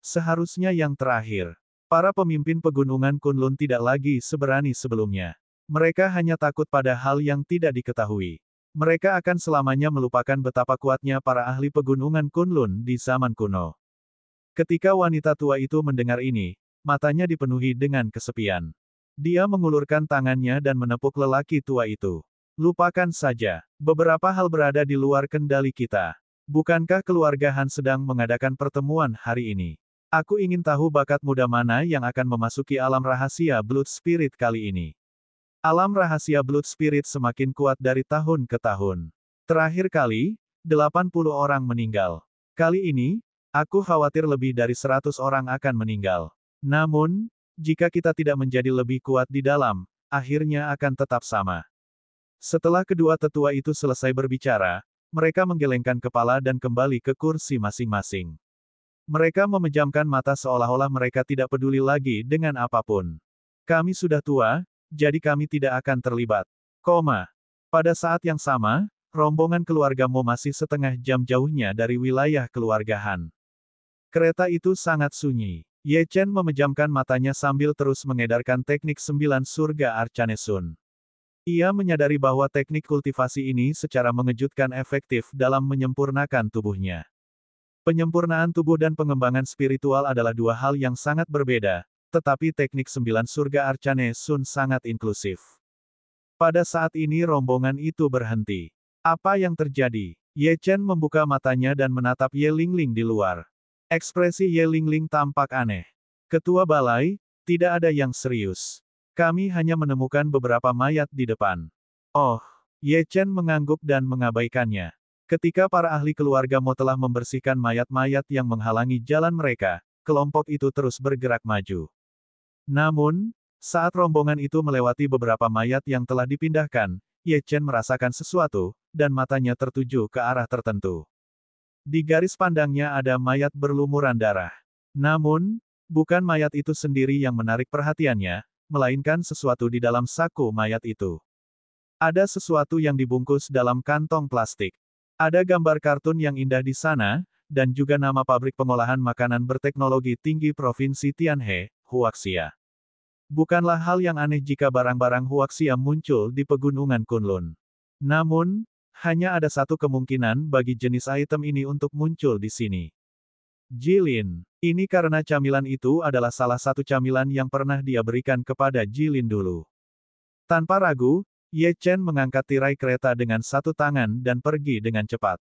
Seharusnya yang terakhir. Para pemimpin pegunungan Kunlun tidak lagi seberani sebelumnya. Mereka hanya takut pada hal yang tidak diketahui. Mereka akan selamanya melupakan betapa kuatnya para ahli pegunungan Kunlun di zaman kuno. Ketika wanita tua itu mendengar ini, matanya dipenuhi dengan kesepian. Dia mengulurkan tangannya dan menepuk lelaki tua itu. Lupakan saja, beberapa hal berada di luar kendali kita. Bukankah keluarga Han sedang mengadakan pertemuan hari ini? Aku ingin tahu bakat muda mana yang akan memasuki alam rahasia Blood Spirit kali ini. Alam rahasia Blood Spirit semakin kuat dari tahun ke tahun. Terakhir kali, 80 orang meninggal. Kali ini, aku khawatir lebih dari 100 orang akan meninggal. Namun, jika kita tidak menjadi lebih kuat di dalam, akhirnya akan tetap sama. Setelah kedua tetua itu selesai berbicara, mereka menggelengkan kepala dan kembali ke kursi masing-masing. Mereka memejamkan mata seolah-olah mereka tidak peduli lagi dengan apapun. Kami sudah tua, jadi kami tidak akan terlibat. Pada saat yang sama, rombongan keluarga Mo masih setengah jam jauhnya dari wilayah keluarga Han. Kereta itu sangat sunyi. Ye Chen memejamkan matanya sambil terus mengedarkan teknik 9 surga Arcanesun. Ia menyadari bahwa teknik kultivasi ini secara mengejutkan efektif dalam menyempurnakan tubuhnya. Penyempurnaan tubuh dan pengembangan spiritual adalah dua hal yang sangat berbeda, tetapi teknik 9 surga Arcanesun sangat inklusif. Pada saat ini rombongan itu berhenti. Apa yang terjadi? Ye Chen membuka matanya dan menatap Ye Lingling di luar. Ekspresi Ye Lingling tampak aneh. Ketua balai, tidak ada yang serius. Kami hanya menemukan beberapa mayat di depan. Oh, Ye Chen mengangguk dan mengabaikannya. Ketika para ahli keluarga Mo telah membersihkan mayat-mayat yang menghalangi jalan mereka, kelompok itu terus bergerak maju. Namun, saat rombongan itu melewati beberapa mayat yang telah dipindahkan, Ye Chen merasakan sesuatu, dan matanya tertuju ke arah tertentu. Di garis pandangnya ada mayat berlumuran darah. Namun, bukan mayat itu sendiri yang menarik perhatiannya, melainkan sesuatu di dalam saku mayat itu. Ada sesuatu yang dibungkus dalam kantong plastik. Ada gambar kartun yang indah di sana, dan juga nama pabrik pengolahan makanan berteknologi tinggi Provinsi Tianhe, Huaxia. Bukanlah hal yang aneh jika barang-barang Huaxia muncul di pegunungan Kunlun. Namun, hanya ada satu kemungkinan bagi jenis item ini untuk muncul di sini. Jilin. Ini karena camilan itu adalah salah satu camilan yang pernah dia berikan kepada Jilin dulu. Tanpa ragu, Ye Chen mengangkat tirai kereta dengan satu tangan dan pergi dengan cepat.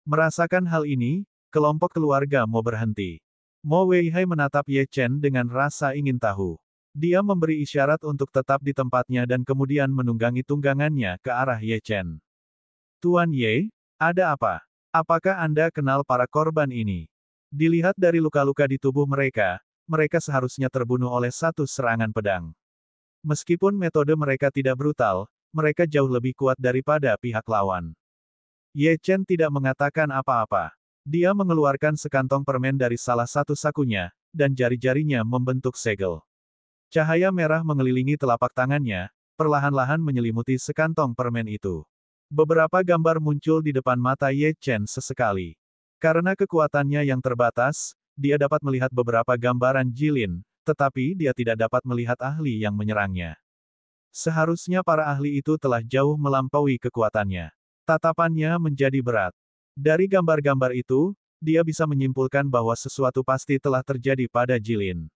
Merasakan hal ini, kelompok keluarga Mo berhenti. Mo Weihai menatap Ye Chen dengan rasa ingin tahu. Dia memberi isyarat untuk tetap di tempatnya dan kemudian menunggangi tunggangannya ke arah Ye Chen. Tuan Ye, ada apa? Apakah Anda kenal para korban ini? Dilihat dari luka-luka di tubuh mereka, mereka seharusnya terbunuh oleh satu serangan pedang. Meskipun metode mereka tidak brutal, mereka jauh lebih kuat daripada pihak lawan. Ye Chen tidak mengatakan apa-apa. Dia mengeluarkan sekantong permen dari salah satu sakunya, dan jari-jarinya membentuk segel. Cahaya merah mengelilingi telapak tangannya, perlahan-lahan menyelimuti sekantong permen itu. Beberapa gambar muncul di depan mata Ye Chen sesekali. Karena kekuatannya yang terbatas, dia dapat melihat beberapa gambaran Jilin, tetapi dia tidak dapat melihat ahli yang menyerangnya. Seharusnya para ahli itu telah jauh melampaui kekuatannya. Tatapannya menjadi berat. Dari gambar-gambar itu, dia bisa menyimpulkan bahwa sesuatu pasti telah terjadi pada Jilin.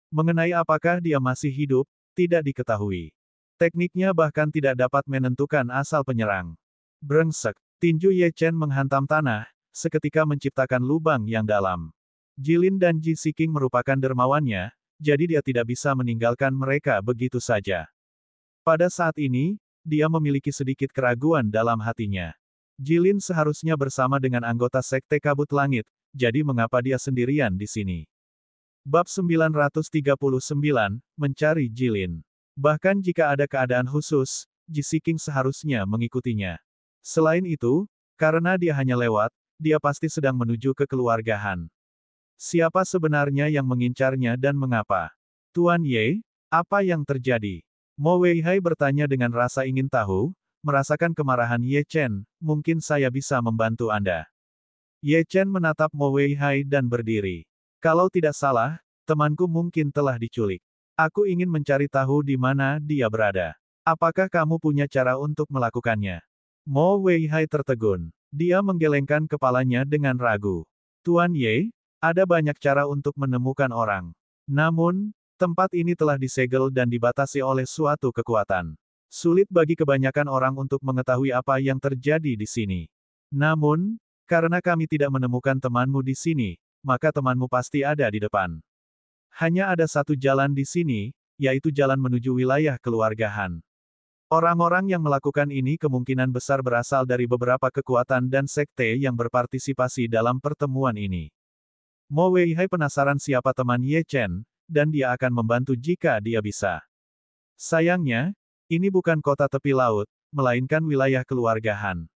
Mengenai apakah dia masih hidup, tidak diketahui. Tekniknya bahkan tidak dapat menentukan asal penyerang. Brengsek, tinju Ye Chen menghantam tanah, seketika menciptakan lubang yang dalam. Jilin dan Ji Siking merupakan dermawannya, jadi dia tidak bisa meninggalkan mereka begitu saja. Pada saat ini, dia memiliki sedikit keraguan dalam hatinya. Jilin seharusnya bersama dengan anggota Sekte Kabut Langit, jadi mengapa dia sendirian di sini? Bab 939, Mencari Jilin. Bahkan jika ada keadaan khusus, Ji Siking seharusnya mengikutinya. Selain itu, karena dia hanya lewat, dia pasti sedang menuju ke kekeluargaan. Siapa sebenarnya yang mengincarnya dan mengapa? Tuan Ye, apa yang terjadi? Mo Weihai bertanya dengan rasa ingin tahu, merasakan kemarahan Ye Chen, mungkin saya bisa membantu Anda. Ye Chen menatap Mo Weihai dan berdiri. Kalau tidak salah, temanku mungkin telah diculik. Aku ingin mencari tahu di mana dia berada. Apakah kamu punya cara untuk melakukannya? Mo Weihai tertegun. Dia menggelengkan kepalanya dengan ragu. Tuan Ye, ada banyak cara untuk menemukan orang. Namun, tempat ini telah disegel dan dibatasi oleh suatu kekuatan. Sulit bagi kebanyakan orang untuk mengetahui apa yang terjadi di sini. Namun, karena kami tidak menemukan temanmu di sini, maka temanmu pasti ada di depan. Hanya ada satu jalan di sini, yaitu jalan menuju wilayah kekeluargaan. Orang-orang yang melakukan ini kemungkinan besar berasal dari beberapa kekuatan dan sekte yang berpartisipasi dalam pertemuan ini. Mo Weihai penasaran siapa teman Ye Chen, dan dia akan membantu jika dia bisa. Sayangnya, ini bukan kota tepi laut, melainkan wilayah kekeluargaan.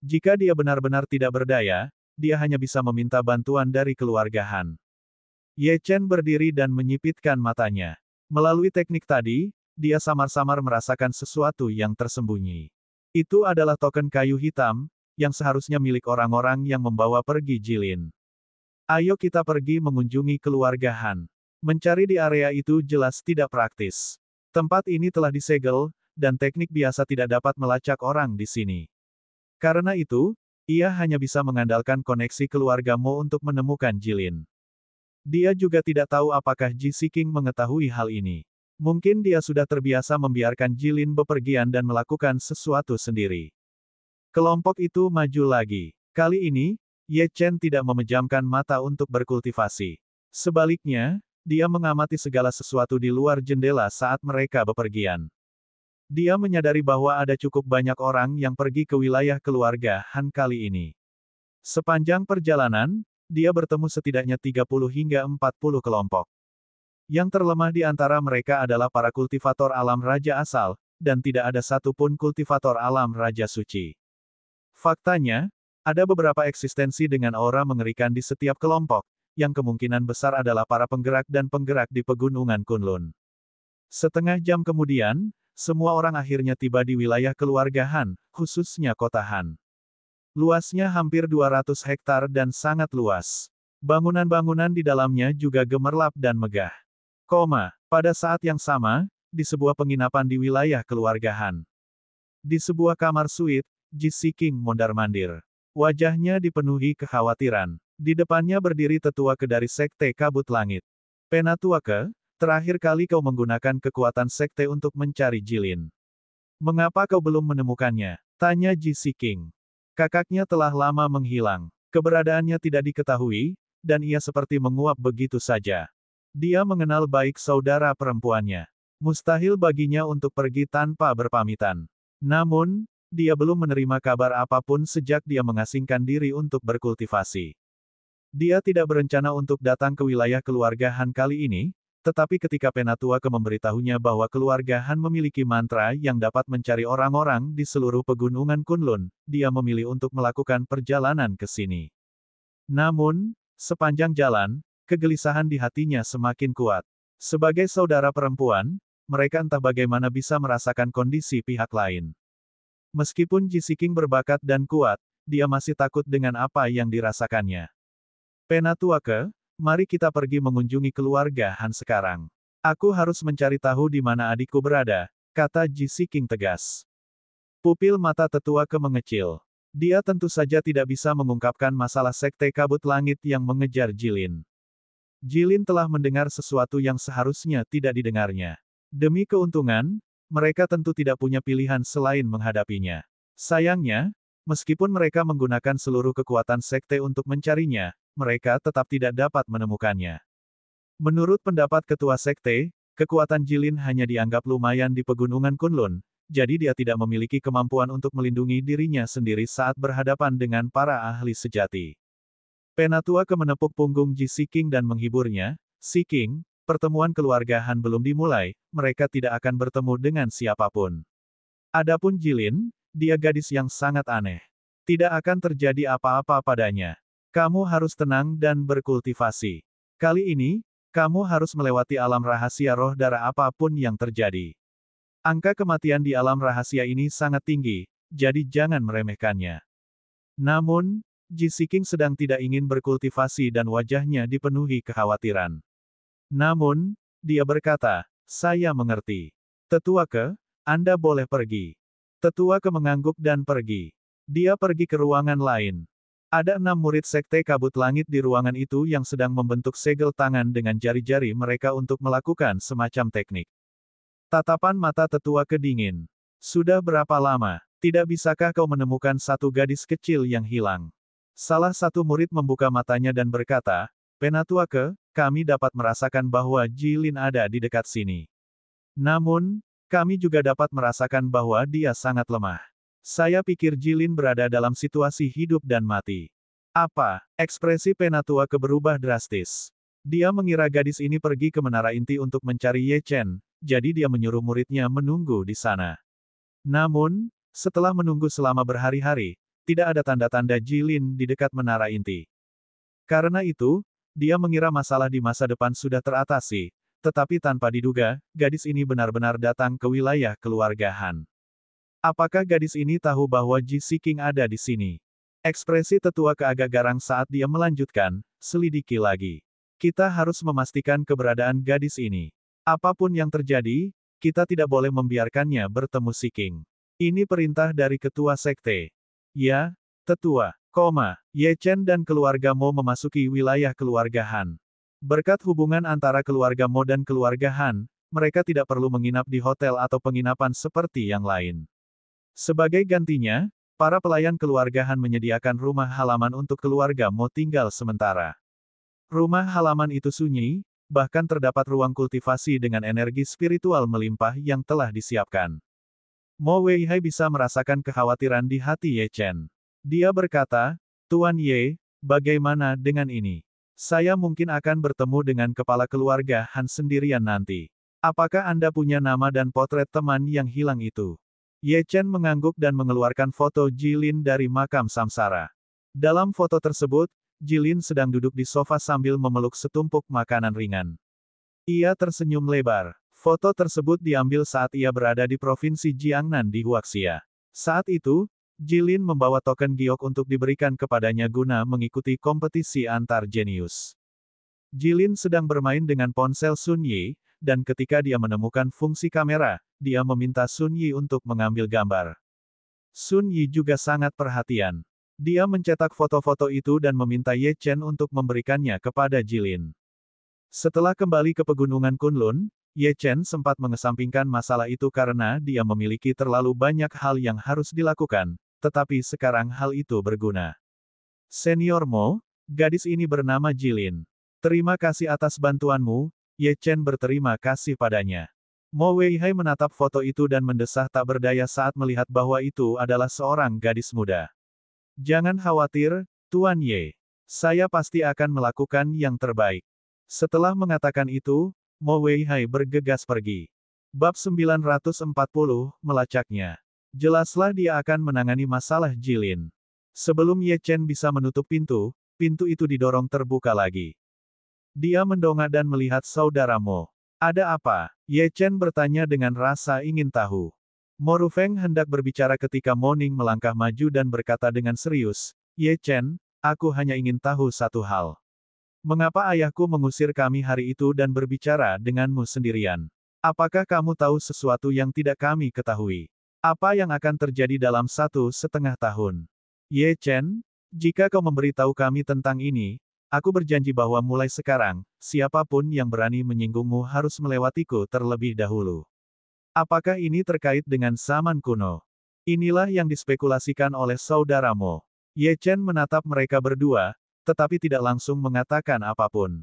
Jika dia benar-benar tidak berdaya, dia hanya bisa meminta bantuan dari kekeluargaan. Ye Chen berdiri dan menyipitkan matanya. Melalui teknik tadi, dia samar-samar merasakan sesuatu yang tersembunyi. Itu adalah token kayu hitam, yang seharusnya milik orang-orang yang membawa pergi Jilin. Ayo kita pergi mengunjungi kekeluargaan. Mencari di area itu jelas tidak praktis. Tempat ini telah disegel, dan teknik biasa tidak dapat melacak orang di sini. Karena itu, ia hanya bisa mengandalkan koneksi keluarga Mo untuk menemukan Jilin. Dia juga tidak tahu apakah Ji Siking mengetahui hal ini. Mungkin dia sudah terbiasa membiarkan Jilin bepergian dan melakukan sesuatu sendiri. Kelompok itu maju lagi. Kali ini, Ye Chen tidak memejamkan mata untuk berkultivasi. Sebaliknya, dia mengamati segala sesuatu di luar jendela saat mereka bepergian. Dia menyadari bahwa ada cukup banyak orang yang pergi ke wilayah kekeluargaan kali ini. Sepanjang perjalanan, dia bertemu setidaknya 30 hingga 40 kelompok. Yang terlemah di antara mereka adalah para kultivator alam raja asal, dan tidak ada satupun kultivator alam raja suci. Faktanya, ada beberapa eksistensi dengan aura mengerikan di setiap kelompok, yang kemungkinan besar adalah para penggerak dan penggerak di pegunungan Kunlun. Setengah jam kemudian, semua orang akhirnya tiba di wilayah kekeluargaan, khususnya kota Han. Luasnya hampir 200 hektar dan sangat luas. Bangunan-bangunan di dalamnya juga gemerlap dan megah. Pada saat yang sama, di sebuah penginapan di wilayah kekeluargaan. Di sebuah kamar suite, Ji Siking mondar-mandir. Wajahnya dipenuhi kekhawatiran. Di depannya berdiri tetua ke dari Sekte Kabut Langit. Penatua ke, terakhir kali kau menggunakan kekuatan sekte untuk mencari Jilin. Mengapa kau belum menemukannya? Tanya Ji Siking. Kakaknya telah lama menghilang. Keberadaannya tidak diketahui, dan ia seperti menguap begitu saja. Dia mengenal baik saudara perempuannya. Mustahil baginya untuk pergi tanpa berpamitan. Namun, dia belum menerima kabar apapun sejak dia mengasingkan diri untuk berkultivasi. Dia tidak berencana untuk datang ke wilayah kekeluargaan kali ini, tetapi ketika Penatua ke memberitahunya bahwa kekeluargaan memiliki mantra yang dapat mencari orang-orang di seluruh pegunungan Kunlun, dia memilih untuk melakukan perjalanan ke sini. Namun, sepanjang jalan, kegelisahan di hatinya semakin kuat. Sebagai saudara perempuan, mereka entah bagaimana bisa merasakan kondisi pihak lain. Meskipun Ji Siking berbakat dan kuat, dia masih takut dengan apa yang dirasakannya. Penatua ke, Mari kita pergi mengunjungi keluarga Han sekarang. Aku harus mencari tahu di mana adikku berada, kata Ji Siking tegas. Pupil mata tetua Ke mengecil. Dia tentu saja tidak bisa mengungkapkan masalah sekte kabut langit yang mengejar Jilin. Jilin telah mendengar sesuatu yang seharusnya tidak didengarnya. Demi keuntungan, mereka tentu tidak punya pilihan selain menghadapinya. Sayangnya, meskipun mereka menggunakan seluruh kekuatan sekte untuk mencarinya, mereka tetap tidak dapat menemukannya. Menurut pendapat ketua sekte, kekuatan Jilin hanya dianggap lumayan di pegunungan Kunlun, jadi dia tidak memiliki kemampuan untuk melindungi dirinya sendiri saat berhadapan dengan para ahli sejati. Penatua Ke menepuk punggung Ji Siking dan menghiburnya, Siking, pertemuan keluarga Han belum dimulai, mereka tidak akan bertemu dengan siapapun. Adapun Jilin, dia gadis yang sangat aneh. Tidak akan terjadi apa-apa padanya. Kamu harus tenang dan berkultivasi. Kali ini, kamu harus melewati alam rahasia roh darah apapun yang terjadi. Angka kematian di alam rahasia ini sangat tinggi, jadi jangan meremehkannya. Namun, Ji Siking sedang tidak ingin berkultivasi dan wajahnya dipenuhi kekhawatiran. Namun, dia berkata, saya mengerti. Tetua Ke, Anda boleh pergi. Tetua Ke mengangguk dan pergi. Dia pergi ke ruangan lain. Ada 6 murid sekte kabut langit di ruangan itu yang sedang membentuk segel tangan dengan jari-jari mereka untuk melakukan semacam teknik. Tatapan mata tetua Ke dingin. Sudah berapa lama, tidak bisakah kau menemukan satu gadis kecil yang hilang? Salah satu murid membuka matanya dan berkata, Penatua Ke, kami dapat merasakan bahwa Jilin ada di dekat sini. Namun, kami juga dapat merasakan bahwa dia sangat lemah. Saya pikir Jilin berada dalam situasi hidup dan mati. Apa? Ekspresi Penatua Ke berubah drastis. Dia mengira gadis ini pergi ke menara inti untuk mencari Ye Chen, jadi dia menyuruh muridnya menunggu di sana. Namun, setelah menunggu selama berhari-hari, tidak ada tanda-tanda Jilin di dekat menara inti. Karena itu, dia mengira masalah di masa depan sudah teratasi, tetapi tanpa diduga, gadis ini benar-benar datang ke wilayah keluarga Han. Apakah gadis ini tahu bahwa Ji Siking ada di sini? Ekspresi tetua Ke agak garang saat dia melanjutkan, selidiki lagi. Kita harus memastikan keberadaan gadis ini. Apapun yang terjadi, kita tidak boleh membiarkannya bertemu Siking. Ini perintah dari ketua sekte. Ya, tetua, Ye Chen dan keluarga Mo memasuki wilayah keluarga Han. Berkat hubungan antara keluarga Mo dan keluarga Han, mereka tidak perlu menginap di hotel atau penginapan seperti yang lain. Sebagai gantinya, para pelayan keluarga Han menyediakan rumah halaman untuk keluarga Mo tinggal sementara. Rumah halaman itu sunyi, bahkan terdapat ruang kultivasi dengan energi spiritual melimpah yang telah disiapkan. Mo Weihai bisa merasakan kekhawatiran di hati Ye Chen. Dia berkata, Tuan Ye, bagaimana dengan ini? Saya mungkin akan bertemu dengan kepala keluarga Han sendirian nanti. Apakah Anda punya nama dan potret teman yang hilang itu? Ye Chen mengangguk dan mengeluarkan foto Jilin dari makam samsara. Dalam foto tersebut, Jilin sedang duduk di sofa sambil memeluk setumpuk makanan ringan. Ia tersenyum lebar. Foto tersebut diambil saat ia berada di provinsi Jiangnan di Huaxia. Saat itu, Jilin membawa token giok untuk diberikan kepadanya guna mengikuti kompetisi antar jenius. Jilin sedang bermain dengan ponsel Sun Yi, dan ketika dia menemukan fungsi kamera, dia meminta Sun Yi untuk mengambil gambar. Sun Yi juga sangat perhatian. Dia mencetak foto-foto itu dan meminta Ye Chen untuk memberikannya kepada Jilin. Setelah kembali ke pegunungan Kunlun, Ye Chen sempat mengesampingkan masalah itu karena dia memiliki terlalu banyak hal yang harus dilakukan, tetapi sekarang hal itu berguna. Senior Mo, gadis ini bernama Jilin. Terima kasih atas bantuanmu, Ye Chen berterima kasih padanya. Mo Weihai menatap foto itu dan mendesah tak berdaya saat melihat bahwa itu adalah seorang gadis muda. Jangan khawatir, Tuan Ye. Saya pasti akan melakukan yang terbaik. Setelah mengatakan itu, Mo Weihai bergegas pergi. Bab 940, melacaknya. Jelaslah dia akan menangani masalah Jilin. Sebelum Ye Chen bisa menutup pintu, pintu itu didorong terbuka lagi. Dia mendongak dan melihat saudara Mo. Ada apa? Ye Chen bertanya dengan rasa ingin tahu. Mo Rufeng hendak berbicara ketika Mo Ning melangkah maju dan berkata dengan serius, Ye Chen, aku hanya ingin tahu satu hal. Mengapa ayahku mengusir kami hari itu dan berbicara denganmu sendirian? Apakah kamu tahu sesuatu yang tidak kami ketahui? Apa yang akan terjadi dalam 1,5 tahun? Ye Chen, jika kau memberitahu kami tentang ini, aku berjanji bahwa mulai sekarang, siapapun yang berani menyinggungmu harus melewatiku terlebih dahulu. Apakah ini terkait dengan zaman kuno? Inilah yang dispekulasikan oleh saudaramu. Ye Chen menatap mereka berdua, tetapi tidak langsung mengatakan apapun.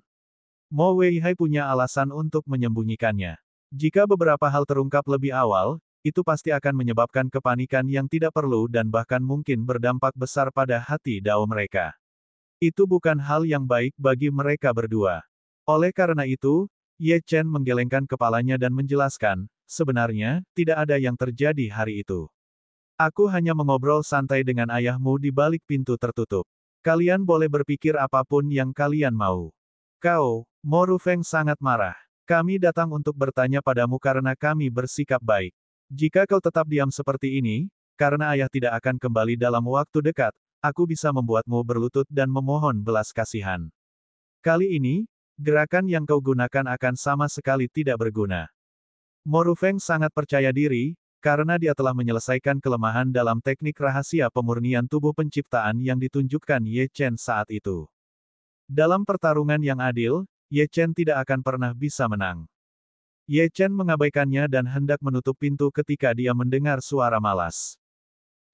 Mo Weihai punya alasan untuk menyembunyikannya. Jika beberapa hal terungkap lebih awal, itu pasti akan menyebabkan kepanikan yang tidak perlu dan bahkan mungkin berdampak besar pada hati Dao mereka. Itu bukan hal yang baik bagi mereka berdua. Oleh karena itu, Ye Chen menggelengkan kepalanya dan menjelaskan, sebenarnya, tidak ada yang terjadi hari itu. Aku hanya mengobrol santai dengan ayahmu di balik pintu tertutup. Kalian boleh berpikir apapun yang kalian mau. Kau, Mo Rufeng sangat marah. Kami datang untuk bertanya padamu karena kami bersikap baik. Jika kau tetap diam seperti ini, karena ayah tidak akan kembali dalam waktu dekat, aku bisa membuatmu berlutut dan memohon belas kasihan. Kali ini, gerakan yang kau gunakan akan sama sekali tidak berguna. Mo Rufeng sangat percaya diri, karena dia telah menyelesaikan kelemahan dalam teknik rahasia pemurnian tubuh penciptaan yang ditunjukkan Ye Chen saat itu. Dalam pertarungan yang adil, Ye Chen tidak akan pernah bisa menang. Ye Chen mengabaikannya dan hendak menutup pintu ketika dia mendengar suara malas.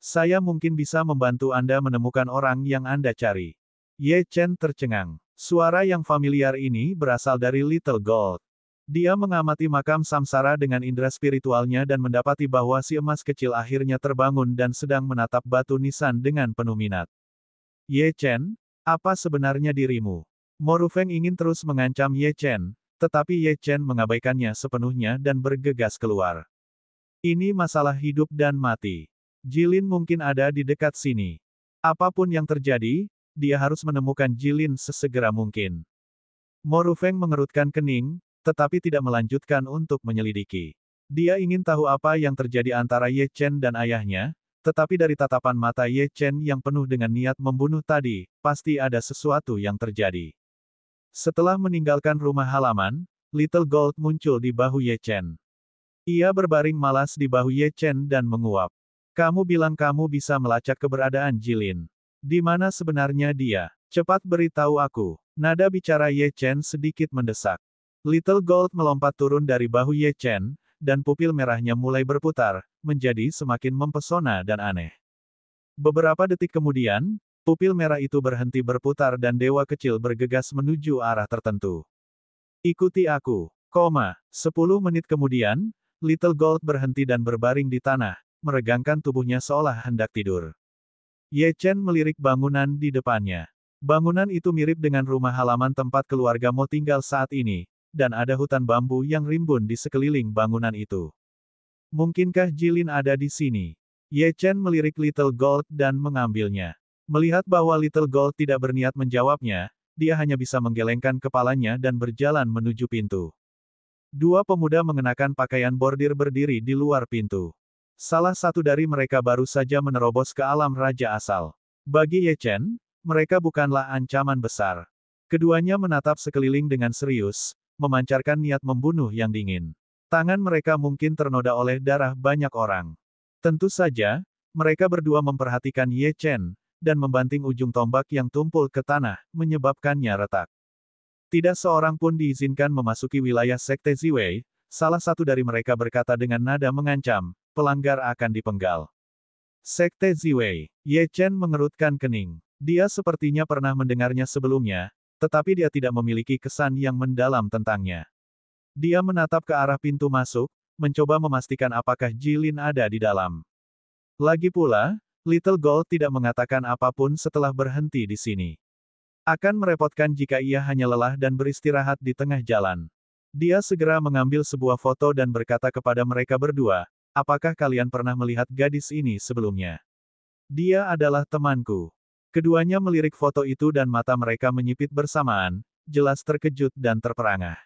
Saya mungkin bisa membantu Anda menemukan orang yang Anda cari. Ye Chen tercengang. Suara yang familiar ini berasal dari Little Gold. Dia mengamati makam samsara dengan indera spiritualnya dan mendapati bahwa si emas kecil akhirnya terbangun dan sedang menatap batu nisan dengan penuh minat. Ye Chen, apa sebenarnya dirimu? Mo Rufeng ingin terus mengancam Ye Chen, tetapi Ye Chen mengabaikannya sepenuhnya dan bergegas keluar. Ini masalah hidup dan mati. Jilin mungkin ada di dekat sini. Apapun yang terjadi, dia harus menemukan Jilin sesegera mungkin. Mo Rufeng mengerutkan kening, tetapi tidak melanjutkan untuk menyelidiki. Dia ingin tahu apa yang terjadi antara Ye Chen dan ayahnya, tetapi dari tatapan mata Ye Chen yang penuh dengan niat membunuh tadi, pasti ada sesuatu yang terjadi. Setelah meninggalkan rumah halaman, Little Gold muncul di bahu Ye Chen. Ia berbaring malas di bahu Ye Chen dan menguap. Kamu bilang kamu bisa melacak keberadaan Jilin. Di mana sebenarnya dia? Cepat beritahu aku. Nada bicara Ye Chen sedikit mendesak. Little Gold melompat turun dari bahu Ye Chen, dan pupil merahnya mulai berputar, menjadi semakin mempesona dan aneh. Beberapa detik kemudian, pupil merah itu berhenti berputar dan dewa kecil bergegas menuju arah tertentu. Ikuti aku. 10 menit kemudian, Little Gold berhenti dan berbaring di tanah, meregangkan tubuhnya seolah hendak tidur. Ye Chen melirik bangunan di depannya. Bangunan itu mirip dengan rumah halaman tempat keluarga Mo tinggal saat ini, dan ada hutan bambu yang rimbun di sekeliling bangunan itu. Mungkinkah Jilin ada di sini? Ye Chen melirik Little Gold dan mengambilnya. Melihat bahwa Little Gold tidak berniat menjawabnya, dia hanya bisa menggelengkan kepalanya dan berjalan menuju pintu. Dua pemuda mengenakan pakaian bordir berdiri di luar pintu. Salah satu dari mereka baru saja menerobos ke alam raja asal. Bagi Ye Chen, mereka bukanlah ancaman besar. Keduanya menatap sekeliling dengan serius, memancarkan niat membunuh yang dingin. Tangan mereka mungkin ternoda oleh darah banyak orang. Tentu saja, mereka berdua memperhatikan Ye Chen, dan membanting ujung tombak yang tumpul ke tanah, menyebabkannya retak. Tidak seorang pun diizinkan memasuki wilayah Sekte Ziwei, salah satu dari mereka berkata dengan nada mengancam, pelanggar akan dipenggal. Sekte Ziwei. Ye Chen mengerutkan kening. Dia sepertinya pernah mendengarnya sebelumnya, tetapi dia tidak memiliki kesan yang mendalam tentangnya. Dia menatap ke arah pintu masuk, mencoba memastikan apakah Jilin ada di dalam. Lagi pula, Little Gold tidak mengatakan apapun setelah berhenti di sini. Akan merepotkan jika ia hanya lelah dan beristirahat di tengah jalan. Dia segera mengambil sebuah foto dan berkata kepada mereka berdua, apakah kalian pernah melihat gadis ini sebelumnya? Dia adalah temanku. Keduanya melirik foto itu dan mata mereka menyipit bersamaan, jelas terkejut dan terperangah.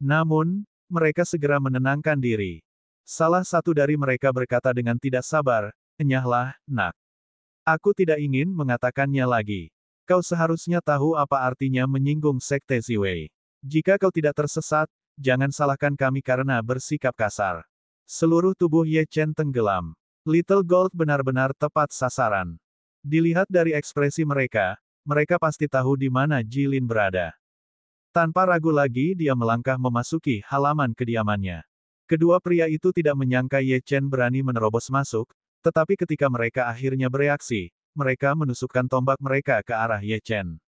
Namun, mereka segera menenangkan diri. Salah satu dari mereka berkata dengan tidak sabar, enyahlah, nak. Aku tidak ingin mengatakannya lagi. Kau seharusnya tahu apa artinya menyinggung Sekte Ziwei. Jika kau tidak tersesat, jangan salahkan kami karena bersikap kasar. Seluruh tubuh Ye Chen tenggelam. Little Gold benar-benar tepat sasaran. Dilihat dari ekspresi mereka, mereka pasti tahu di mana Jilin berada. Tanpa ragu lagi dia melangkah memasuki halaman kediamannya. Kedua pria itu tidak menyangka Ye Chen berani menerobos masuk, tetapi ketika mereka akhirnya bereaksi, mereka menusukkan tombak mereka ke arah Ye Chen.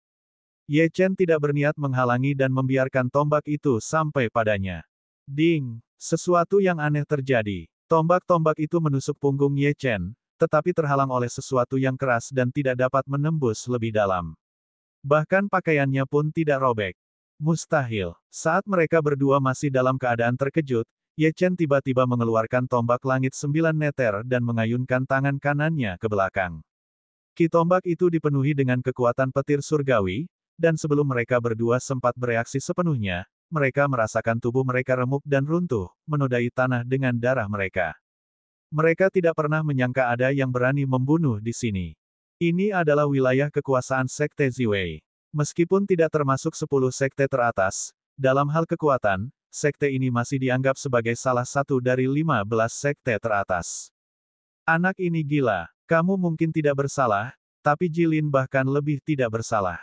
Ye Chen tidak berniat menghalangi dan membiarkan tombak itu sampai padanya. Ding! Sesuatu yang aneh terjadi. Tombak-tombak itu menusuk punggung Ye Chen, tetapi terhalang oleh sesuatu yang keras dan tidak dapat menembus lebih dalam. Bahkan pakaiannya pun tidak robek. Mustahil. Saat mereka berdua masih dalam keadaan terkejut, Ye Chen tiba-tiba mengeluarkan tombak langit 9 meter dan mengayunkan tangan kanannya ke belakang. Ki tombak itu dipenuhi dengan kekuatan petir surgawi, dan sebelum mereka berdua sempat bereaksi sepenuhnya, mereka merasakan tubuh mereka remuk dan runtuh, menodai tanah dengan darah mereka. Mereka tidak pernah menyangka ada yang berani membunuh di sini. Ini adalah wilayah kekuasaan Sekte Ziwei. Meskipun tidak termasuk 10 sekte teratas, dalam hal kekuatan, sekte ini masih dianggap sebagai salah satu dari 15 sekte teratas. Anak ini gila. Kamu mungkin tidak bersalah, tapi Jilin bahkan lebih tidak bersalah.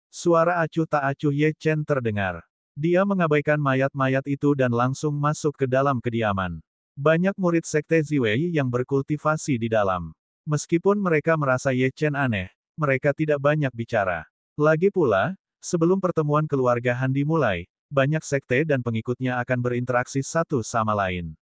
Suara acuh tak acuh Ye Chen terdengar. Dia mengabaikan mayat-mayat itu dan langsung masuk ke dalam kediaman. Banyak murid Sekte Ziwei yang berkultivasi di dalam. Meskipun mereka merasa Ye Chen aneh, mereka tidak banyak bicara. Lagi pula, sebelum pertemuan keluarga Han dimulai, banyak sekte dan pengikutnya akan berinteraksi satu sama lain.